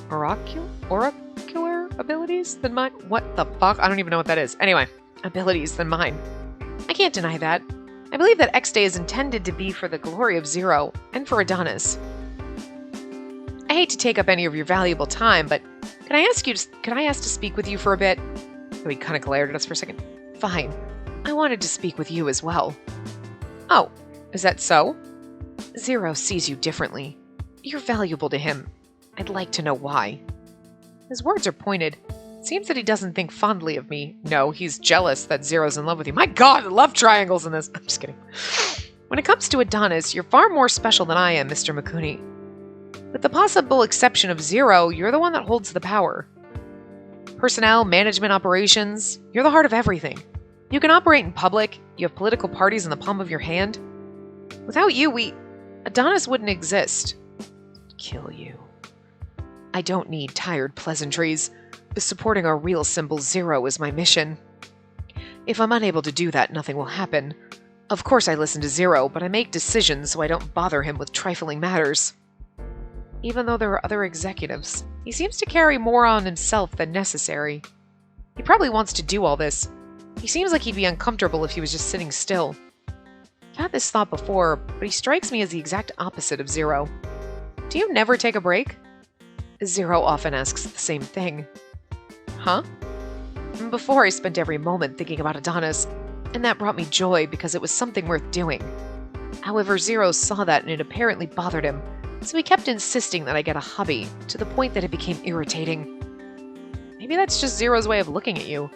oracular abilities than mine? What the fuck? I don't even know what that is. Anyway, abilities than mine. I can't deny that. I believe that X-Day is intended to be for the glory of Zero, and for Adonis. I hate to take up any of your valuable time, but can I ask to speak with you for a bit? Oh, he kind of glared at us for a second. Fine. I wanted to speak with you as well. Oh, is that so? Zero sees you differently. You're valuable to him. I'd like to know why. His words are pointed. It seems that he doesn't think fondly of me. No, he's jealous that Zero's in love with you. My god, I love triangles in this. I'm just kidding. When it comes to Adonis, you're far more special than I am, Mr. Mikuni. With the possible exception of Zero, you're the one that holds the power. Personnel, management, operations, you're the heart of everything. You can operate in public, you have political parties in the palm of your hand. Without you, Adonis wouldn't exist. Kill you. I don't need tired pleasantries. Supporting our real symbol Zero is my mission. If I'm unable to do that, nothing will happen. Of course I listen to Zero, but I make decisions so I don't bother him with trifling matters. Even though there are other executives, he seems to carry more on himself than necessary. He probably wants to do all this. He seems like he'd be uncomfortable if he was just sitting still. I've had this thought before, but he strikes me as the exact opposite of Zero. Do you never take a break? Zero often asks the same thing. Huh? Before, I spent every moment thinking about Adonis, and that brought me joy because it was something worth doing. However, Zero saw that and it apparently bothered him, so he kept insisting that I get a hobby, to the point that it became irritating. Maybe that's just Zero's way of looking at you.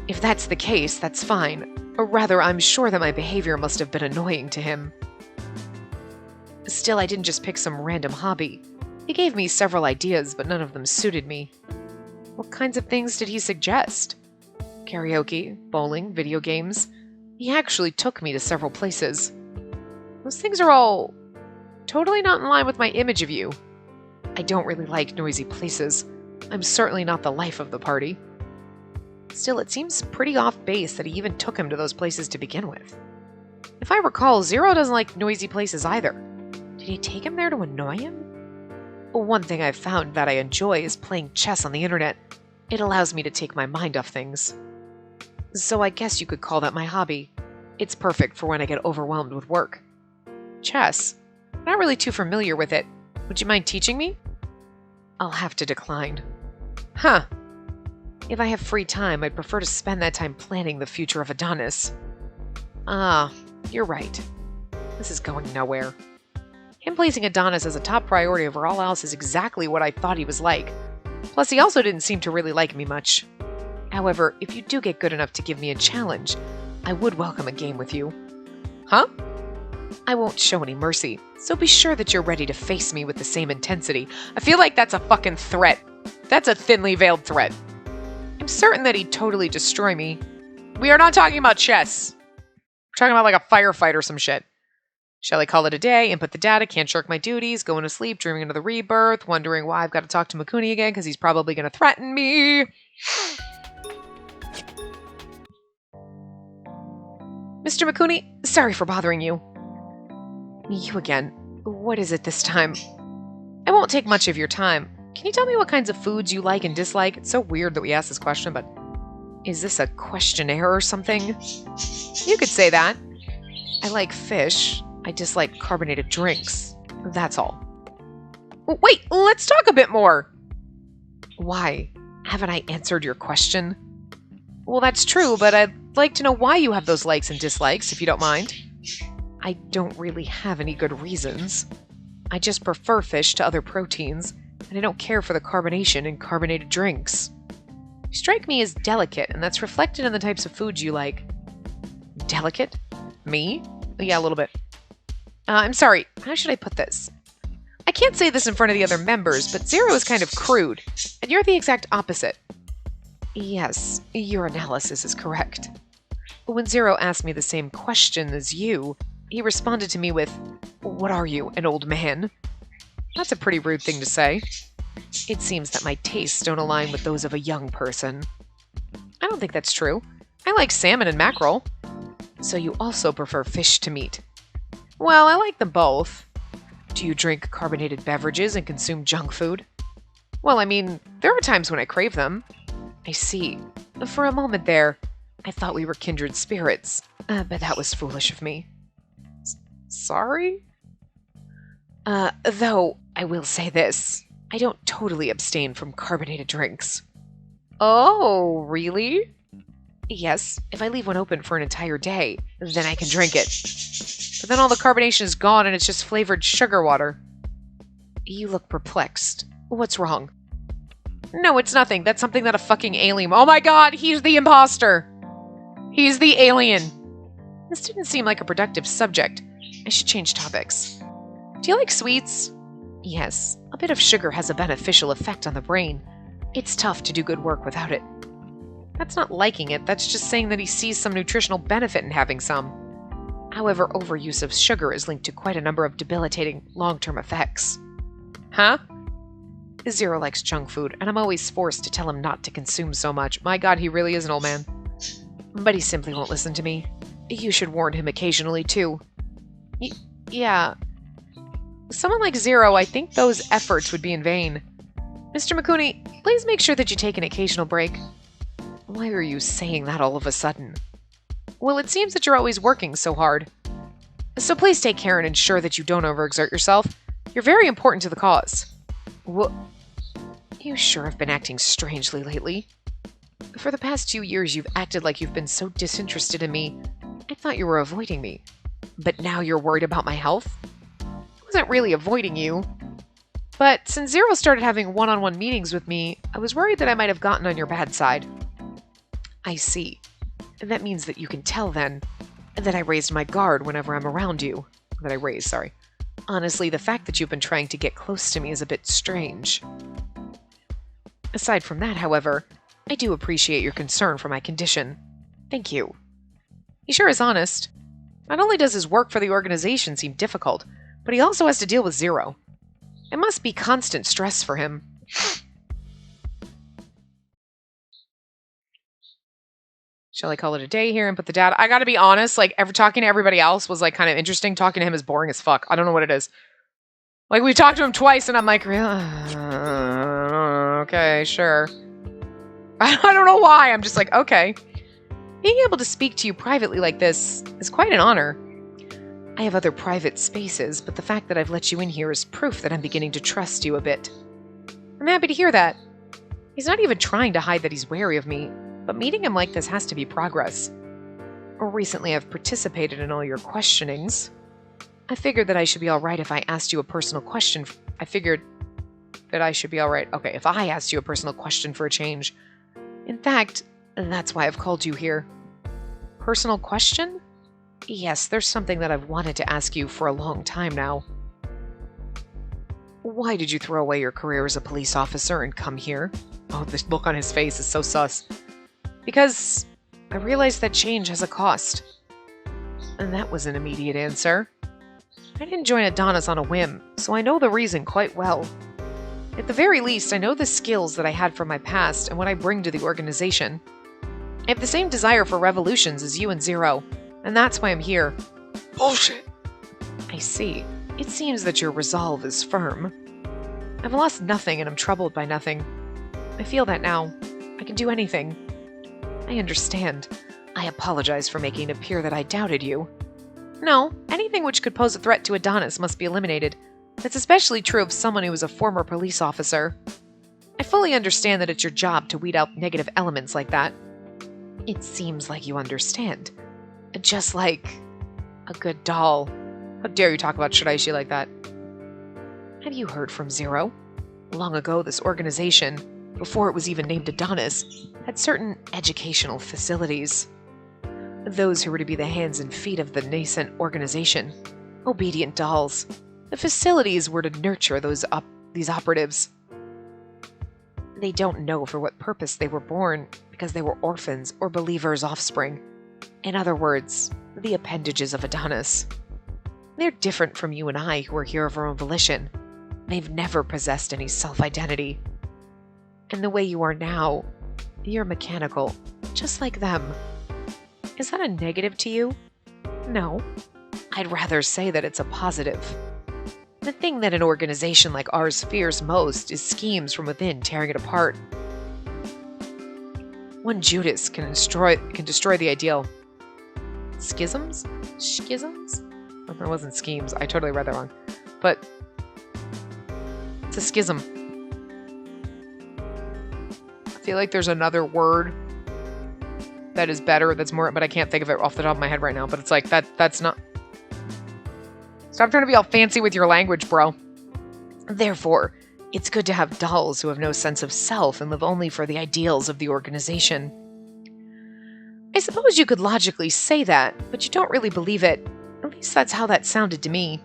If that's the case, that's fine. Or rather, I'm sure that my behavior must have been annoying to him. Still, I didn't just pick some random hobby. He gave me several ideas, but none of them suited me. What kinds of things did he suggest? Karaoke, bowling, video games. He actually took me to several places. Those things are all totally not in line with my image of you. I don't really like noisy places. I'm certainly not the life of the party. Still, it seems pretty off base that he even took him to those places to begin with. If I recall, Zero doesn't like noisy places either. Did he take him there to annoy him? One thing I've found that I enjoy is playing chess on the internet. It allows me to take my mind off things. So I guess you could call that my hobby. It's perfect for when I get overwhelmed with work. Chess? I'm not really too familiar with it. Would you mind teaching me? I'll have to decline. Huh. If I have free time, I'd prefer to spend that time planning the future of Adonis. Ah, you're right. This is going nowhere. Him placing Adonis as a top priority over all else is exactly what I thought he was like. Plus, he also didn't seem to really like me much. However, if you do get good enough to give me a challenge, I would welcome a game with you. Huh? I won't show any mercy, so be sure that you're ready to face me with the same intensity. I feel like that's a fucking threat. That's a thinly veiled threat. I'm certain that he'd totally destroy me. We are not talking about chess. We're talking about like a firefight or some shit. Shall I call it a day, input the data, can't shirk my duties, going to sleep, dreaming into the rebirth, wondering why I've got to talk to Mikuni again because he's probably going to threaten me. Mr. Mikuni, sorry for bothering you. You again. What is it this time? I won't take much of your time. Can you tell me what kinds of foods you like and dislike? It's so weird that we asked this question, but is this a questionnaire or something? You could say that. I like fish. I dislike carbonated drinks. That's all. Wait, let's talk a bit more. Why? Haven't I answered your question? Well, that's true, but I'd like to know why you have those likes and dislikes, if you don't mind. I don't really have any good reasons. I just prefer fish to other proteins, and I don't care for the carbonation in carbonated drinks. You strike me as delicate, and that's reflected in the types of foods you like. Delicate? Me? Yeah, a little bit. I'm sorry, how should I put this? I can't say this in front of the other members, but Zero is kind of crude, and you're the exact opposite. Yes, your analysis is correct. When Zero asked me the same question as you, he responded to me with, "What are you, an old man?" That's a pretty rude thing to say. It seems that my tastes don't align with those of a young person. I don't think that's true. I like salmon and mackerel. So you also prefer fish to meat? Well, I like them both. Do you drink carbonated beverages and consume junk food? Well, I mean, there are times when I crave them. I see. For a moment there, I thought we were kindred spirits, but that was foolish of me. Sorry? Though, I will say this. I don't totally abstain from carbonated drinks. Oh, really? Yes, if I leave one open for an entire day, then I can drink it. But then all the carbonation is gone and it's just flavored sugar water. You look perplexed. What's wrong? No, it's nothing. That's something that a fucking alien... Oh my god, he's the imposter! He's the alien! This didn't seem like a productive subject. I should change topics. Do you like sweets? Yes, a bit of sugar has a beneficial effect on the brain. It's tough to do good work without it. That's not liking it, that's just saying that he sees some nutritional benefit in having some. However, overuse of sugar is linked to quite a number of debilitating long-term effects. Huh? Zero likes junk food, and I'm always forced to tell him not to consume so much. My god, he really is an old man. But he simply won't listen to me. You should warn him occasionally, too. Yeah. Someone like Zero, I think those efforts would be in vain. Mr. Mikuni, please make sure that you take an occasional break. Why are you saying that all of a sudden? Well, it seems that you're always working so hard. So please take care and ensure that you don't overexert yourself. You're very important to the cause. Well, you sure have been acting strangely lately. For the past 2 years, you've acted like you've been so disinterested in me. I thought you were avoiding me. But now you're worried about my health? I wasn't really avoiding you. But since Zero started having one-on-one meetings with me, I was worried that I might have gotten on your bad side. I see. And that means that you can tell then, that I raised my guard whenever I'm around you. Sorry. Honestly, the fact that you've been trying to get close to me is a bit strange. Aside from that, however, I do appreciate your concern for my condition. Thank you. He sure is honest. Not only does his work for the organization seem difficult, but he also has to deal with Zero. It must be constant stress for him. Shall I call it a day here and put the dad? I gotta be honest, like, talking to everybody else was, like, kind of interesting. Talking to him is boring as fuck. I don't know what it is. Like, we've talked to him twice, and I'm like, okay, sure. I don't know why. I'm just like, okay. Being able to speak to you privately like this is quite an honor. I have other private spaces, but the fact that I've let you in here is proof that I'm beginning to trust you a bit. I'm happy to hear that. He's not even trying to hide that he's wary of me, but meeting him like this has to be progress. Recently, I've participated in all your questionings. I figured that I should be alright if I asked you a personal question. Okay, if I asked you a personal question for a change. In fact, that's why I've called you here. Personal question? Yes, there's something that I've wanted to ask you for a long time now. Why did you throw away your career as a police officer and come here? Oh, the look on his face is so sus. Because I realized that change has a cost. And that was an immediate answer. I didn't join Adonis on a whim, so I know the reason quite well. At the very least, I know the skills that I had from my past and what I bring to the organization. I have the same desire for revolutions as you and Zero, and that's why I'm here. Bullshit! I see. It seems that your resolve is firm. I've lost nothing and I'm troubled by nothing. I feel that now. I can do anything. I understand. I apologize for making it appear that I doubted you. No, anything which could pose a threat to Adonis must be eliminated. That's especially true of someone who is a former police officer. I fully understand that it's your job to weed out negative elements like that. It seems like you understand. Just like a good doll. How dare you talk about Shiraishi like that? Have you heard from Zero? Long ago, this organization, before it was even named Adonis, had certain educational facilities. Those who were to be the hands and feet of the nascent organization. Obedient dolls. The facilities were to nurture these operatives. They don't know for what purpose they were born, because they were orphans or believers' offspring. In other words, the appendages of Adonis. They're different from you and I, who are here of our own volition. They've never possessed any self-identity. And the way you are now, you're mechanical, just like them. Is that a negative to you? No. I'd rather say that it's a positive. The thing that an organization like ours fears most is schemes from within tearing it apart. One Judas can destroy the ideal. Schisms? Schisms? Oh, that wasn't schemes. I totally read that wrong. But it's a schism. I feel like there's another word that is better, that's more, but I can't think of it off the top of my head right now. But it's like, that's not... Stop trying to be all fancy with your language, bro. Therefore, it's good to have dolls who have no sense of self and live only for the ideals of the organization. I suppose you could logically say that, but you don't really believe it. At least that's how that sounded to me.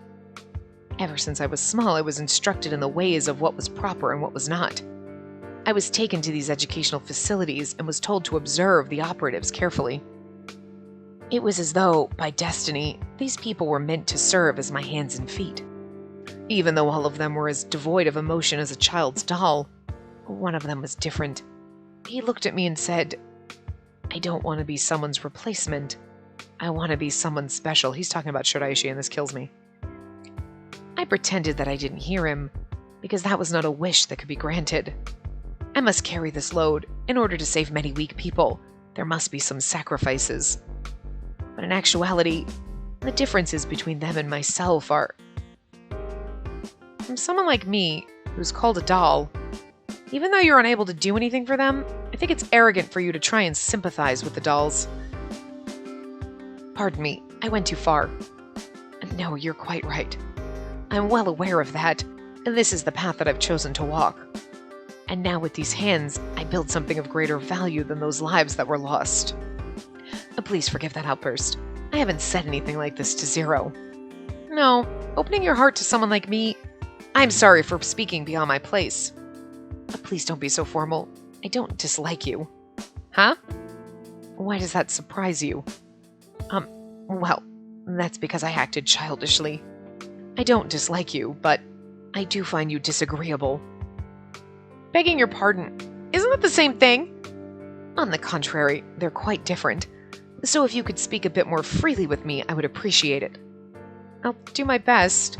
Ever since I was small, I was instructed in the ways of what was proper and what was not. I was taken to these educational facilities and was told to observe the operatives carefully. It was as though, by destiny, these people were meant to serve as my hands and feet. Even though all of them were as devoid of emotion as a child's doll, one of them was different. He looked at me and said, I don't want to be someone's replacement. I want to be someone special. He's talking about Shiraishi, and this kills me. I pretended that I didn't hear him, because that was not a wish that could be granted. I must carry this load. In order to save many weak people, there must be some sacrifices. But in actuality, the differences between them and myself are... From someone like me, who's called a doll, even though you're unable to do anything for them, I think it's arrogant for you to try and sympathize with the dolls. Pardon me, I went too far. No, you're quite right. I'm well aware of that, and this is the path that I've chosen to walk. And now with these hands, I build something of greater value than those lives that were lost. Please forgive that outburst. I haven't said anything like this to Zero. No, opening your heart to someone like me... I'm sorry for speaking beyond my place. Please don't be so formal. I don't dislike you. Huh? Why does that surprise you? Well, that's because I acted childishly. I don't dislike you, but I do find you disagreeable. Begging your pardon, isn't that the same thing? On the contrary, they're quite different. So if you could speak a bit more freely with me, I would appreciate it. I'll do my best.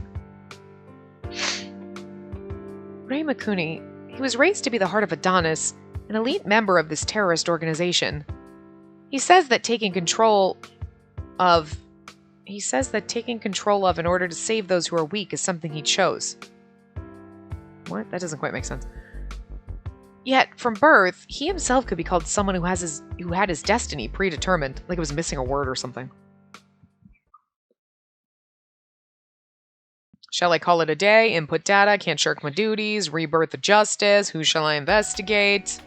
Ray Mikuni, he was raised to be the heart of Adonis, an elite member of this terrorist organization. He says that taking control of in order to save those who are weak is something he chose. What? That doesn't quite make sense. Yet, from birth, he himself could be called someone who had his destiny predetermined, like it was missing a word or something. Shall I call it a day? Input data, can't shirk my duties, rebirth of justice, who shall I investigate?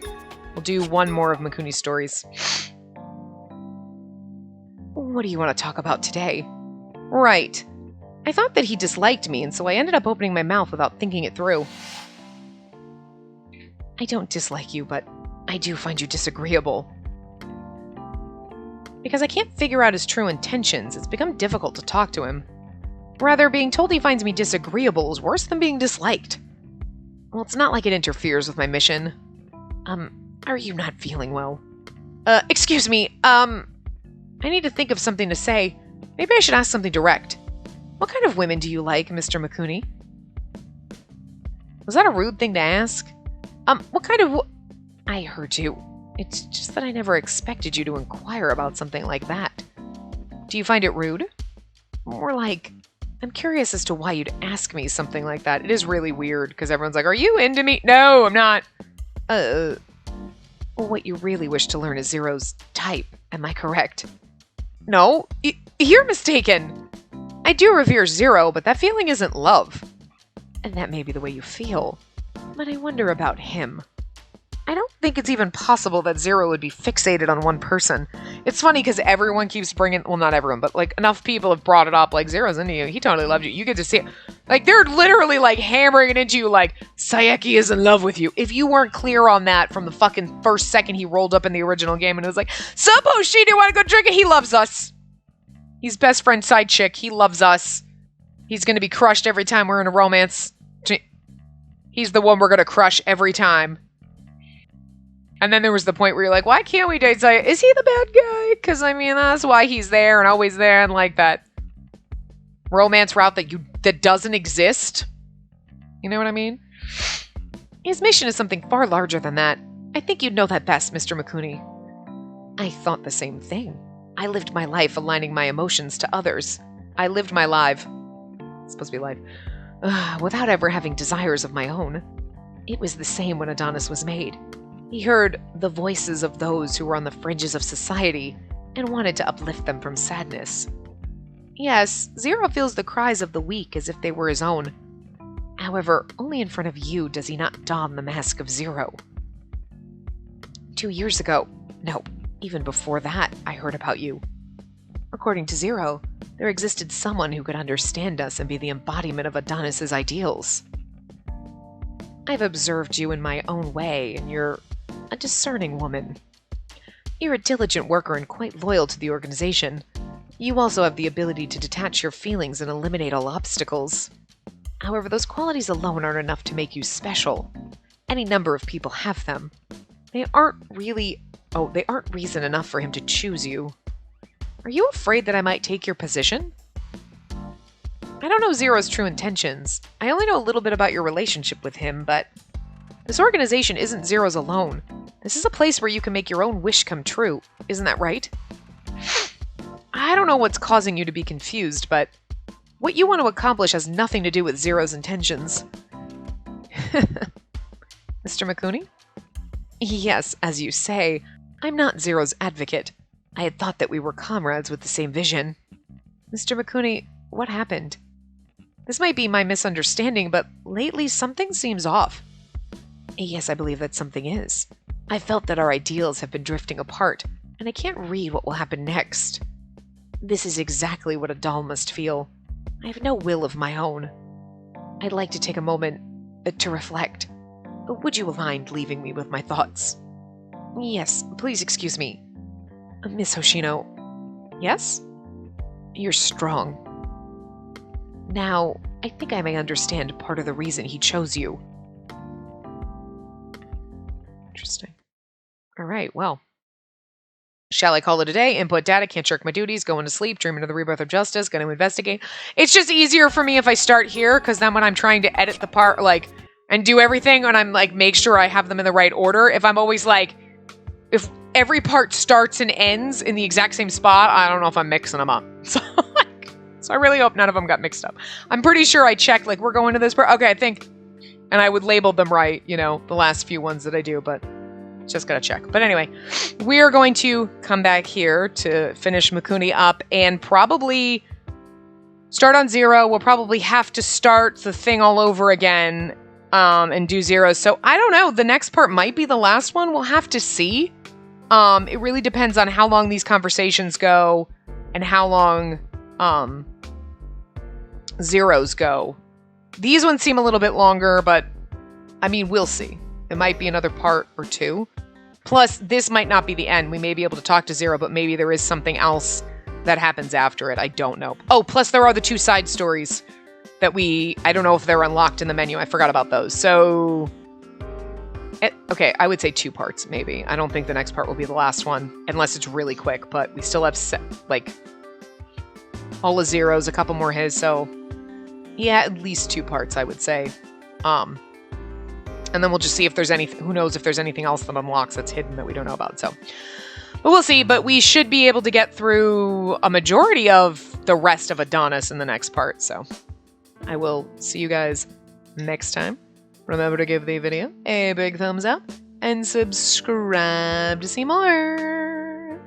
We'll do one more of Mikuni's stories. What do you want to talk about today? Right. I thought that he disliked me, and so I ended up opening my mouth without thinking it through. I don't dislike you, but I do find you disagreeable. Because I can't figure out his true intentions, it's become difficult to talk to him. Rather, being told he finds me disagreeable is worse than being disliked. Well, it's not like it interferes with my mission. Are you not feeling well? Excuse me, I need to think of something to say. Maybe I should ask something direct. What kind of women do you like, Mr. Mikuni? Was that a rude thing to ask? What kind of I heard you. It's just that I never expected you to inquire about something like that. Do you find it rude? More like, I'm curious as to why you'd ask me something like that. It is really weird, because everyone's like, are you into me? No, I'm not. What you really wish to learn is Zero's type. Am I correct? No, you're mistaken. I do revere Zero, but that feeling isn't love. And that may be the way you feel. But I wonder about him. I don't think it's even possible that Zero would be fixated on one person. It's funny because everyone keeps bringing... Well, not everyone, but like enough people have brought it up. Like, Zero's into you. He totally loved you. You get to see it. Like, they're literally like hammering it into you like, Saeki is in love with you. If you weren't clear on that from the fucking first second he rolled up in the original game and it was like, suppose she didn't want to go drink it. He loves us. He's best friend side chick. He loves us. He's going to be crushed every time we're in a romance. He's the one we're going to crush every time. And then there was the point where you're like, why can't we date Saya? Is he the bad guy? Because, I mean, that's why he's there and always there and like that romance route that doesn't exist. You know what I mean? His mission is something far larger than that. I think you'd know that best, Mr. Mikuni. I thought the same thing. I lived my life aligning my emotions to others. I lived my life. It's supposed to be life. Without ever having desires of my own. It was the same when Adonis was made. He heard the voices of those who were on the fringes of society and wanted to uplift them from sadness. Yes, Zero feels the cries of the weak as if they were his own. However, only in front of you does he not don the mask of Zero. 2 years ago, no, even before that, I heard about you. According to Zero, there existed someone who could understand us and be the embodiment of Adonis's ideals. I've observed you in my own way, and you're a discerning woman. You're a diligent worker and quite loyal to the organization. You also have the ability to detach your feelings and eliminate all obstacles. However, those qualities alone aren't enough to make you special. Any number of people have them. They aren't reason enough for him to choose you. Are you afraid that I might take your position? I don't know Zero's true intentions. I only know a little bit about your relationship with him, but this organization isn't Zero's alone. This is a place where you can make your own wish come true. Isn't that right? I don't know what's causing you to be confused, but what you want to accomplish has nothing to do with Zero's intentions. Mr. Mikuni? Yes, as you say, I'm not Zero's advocate. I had thought that we were comrades with the same vision. Mr. Mikuni, what happened? This might be my misunderstanding, but lately something seems off. Yes, I believe that something is. I felt that our ideals have been drifting apart, and I can't read what will happen next. This is exactly what a doll must feel. I have no will of my own. I'd like to take a moment to reflect. Would you mind leaving me with my thoughts? Yes, please excuse me. Miss Hoshino. Yes? You're strong. Now, I think I may understand part of the reason he chose you. Interesting. Alright, well. Shall I call it a day? Input data, can't shirk my duties, going to sleep, dreaming of the rebirth of justice, gonna investigate. It's just easier for me if I start here, because then when I'm trying to edit the part, like, and do everything, and I'm like, make sure I have them in the right order, if I'm always like, if every part starts and ends in the exact same spot, I don't know if I'm mixing them up. So I really hope none of them got mixed up. I'm pretty sure I checked, like, we're going to this part. Okay, I think, and I would label them right, you know, the last few ones that I do, but just gotta check. But anyway, we are going to come back here to finish Mikuni up and probably start on Zero. We'll probably have to start the thing all over again and do Zero. So I don't know. The next part might be the last one. We'll have to see. It really depends on how long these conversations go and how long Zeros go. These ones seem a little bit longer, but I mean, we'll see. It might be another part or two. Plus, this might not be the end. We may be able to talk to Zero, but maybe there is something else that happens after it. I don't know. Oh, plus there are the 2 side stories that I don't know if they're unlocked in the menu. I forgot about those. So, okay, I would say 2 parts, maybe. I don't think the next part will be the last one, unless it's really quick, but we still have, like, all of Zero's, a couple more his, so, yeah, at least 2 parts, I would say. And then we'll just see if there's anything, who knows if there's anything else that unlocks that's hidden that we don't know about, so. But we'll see, but we should be able to get through a majority of the rest of Adonis in the next part, so. I will see you guys next time. Remember to give the video a big thumbs up and subscribe to see more.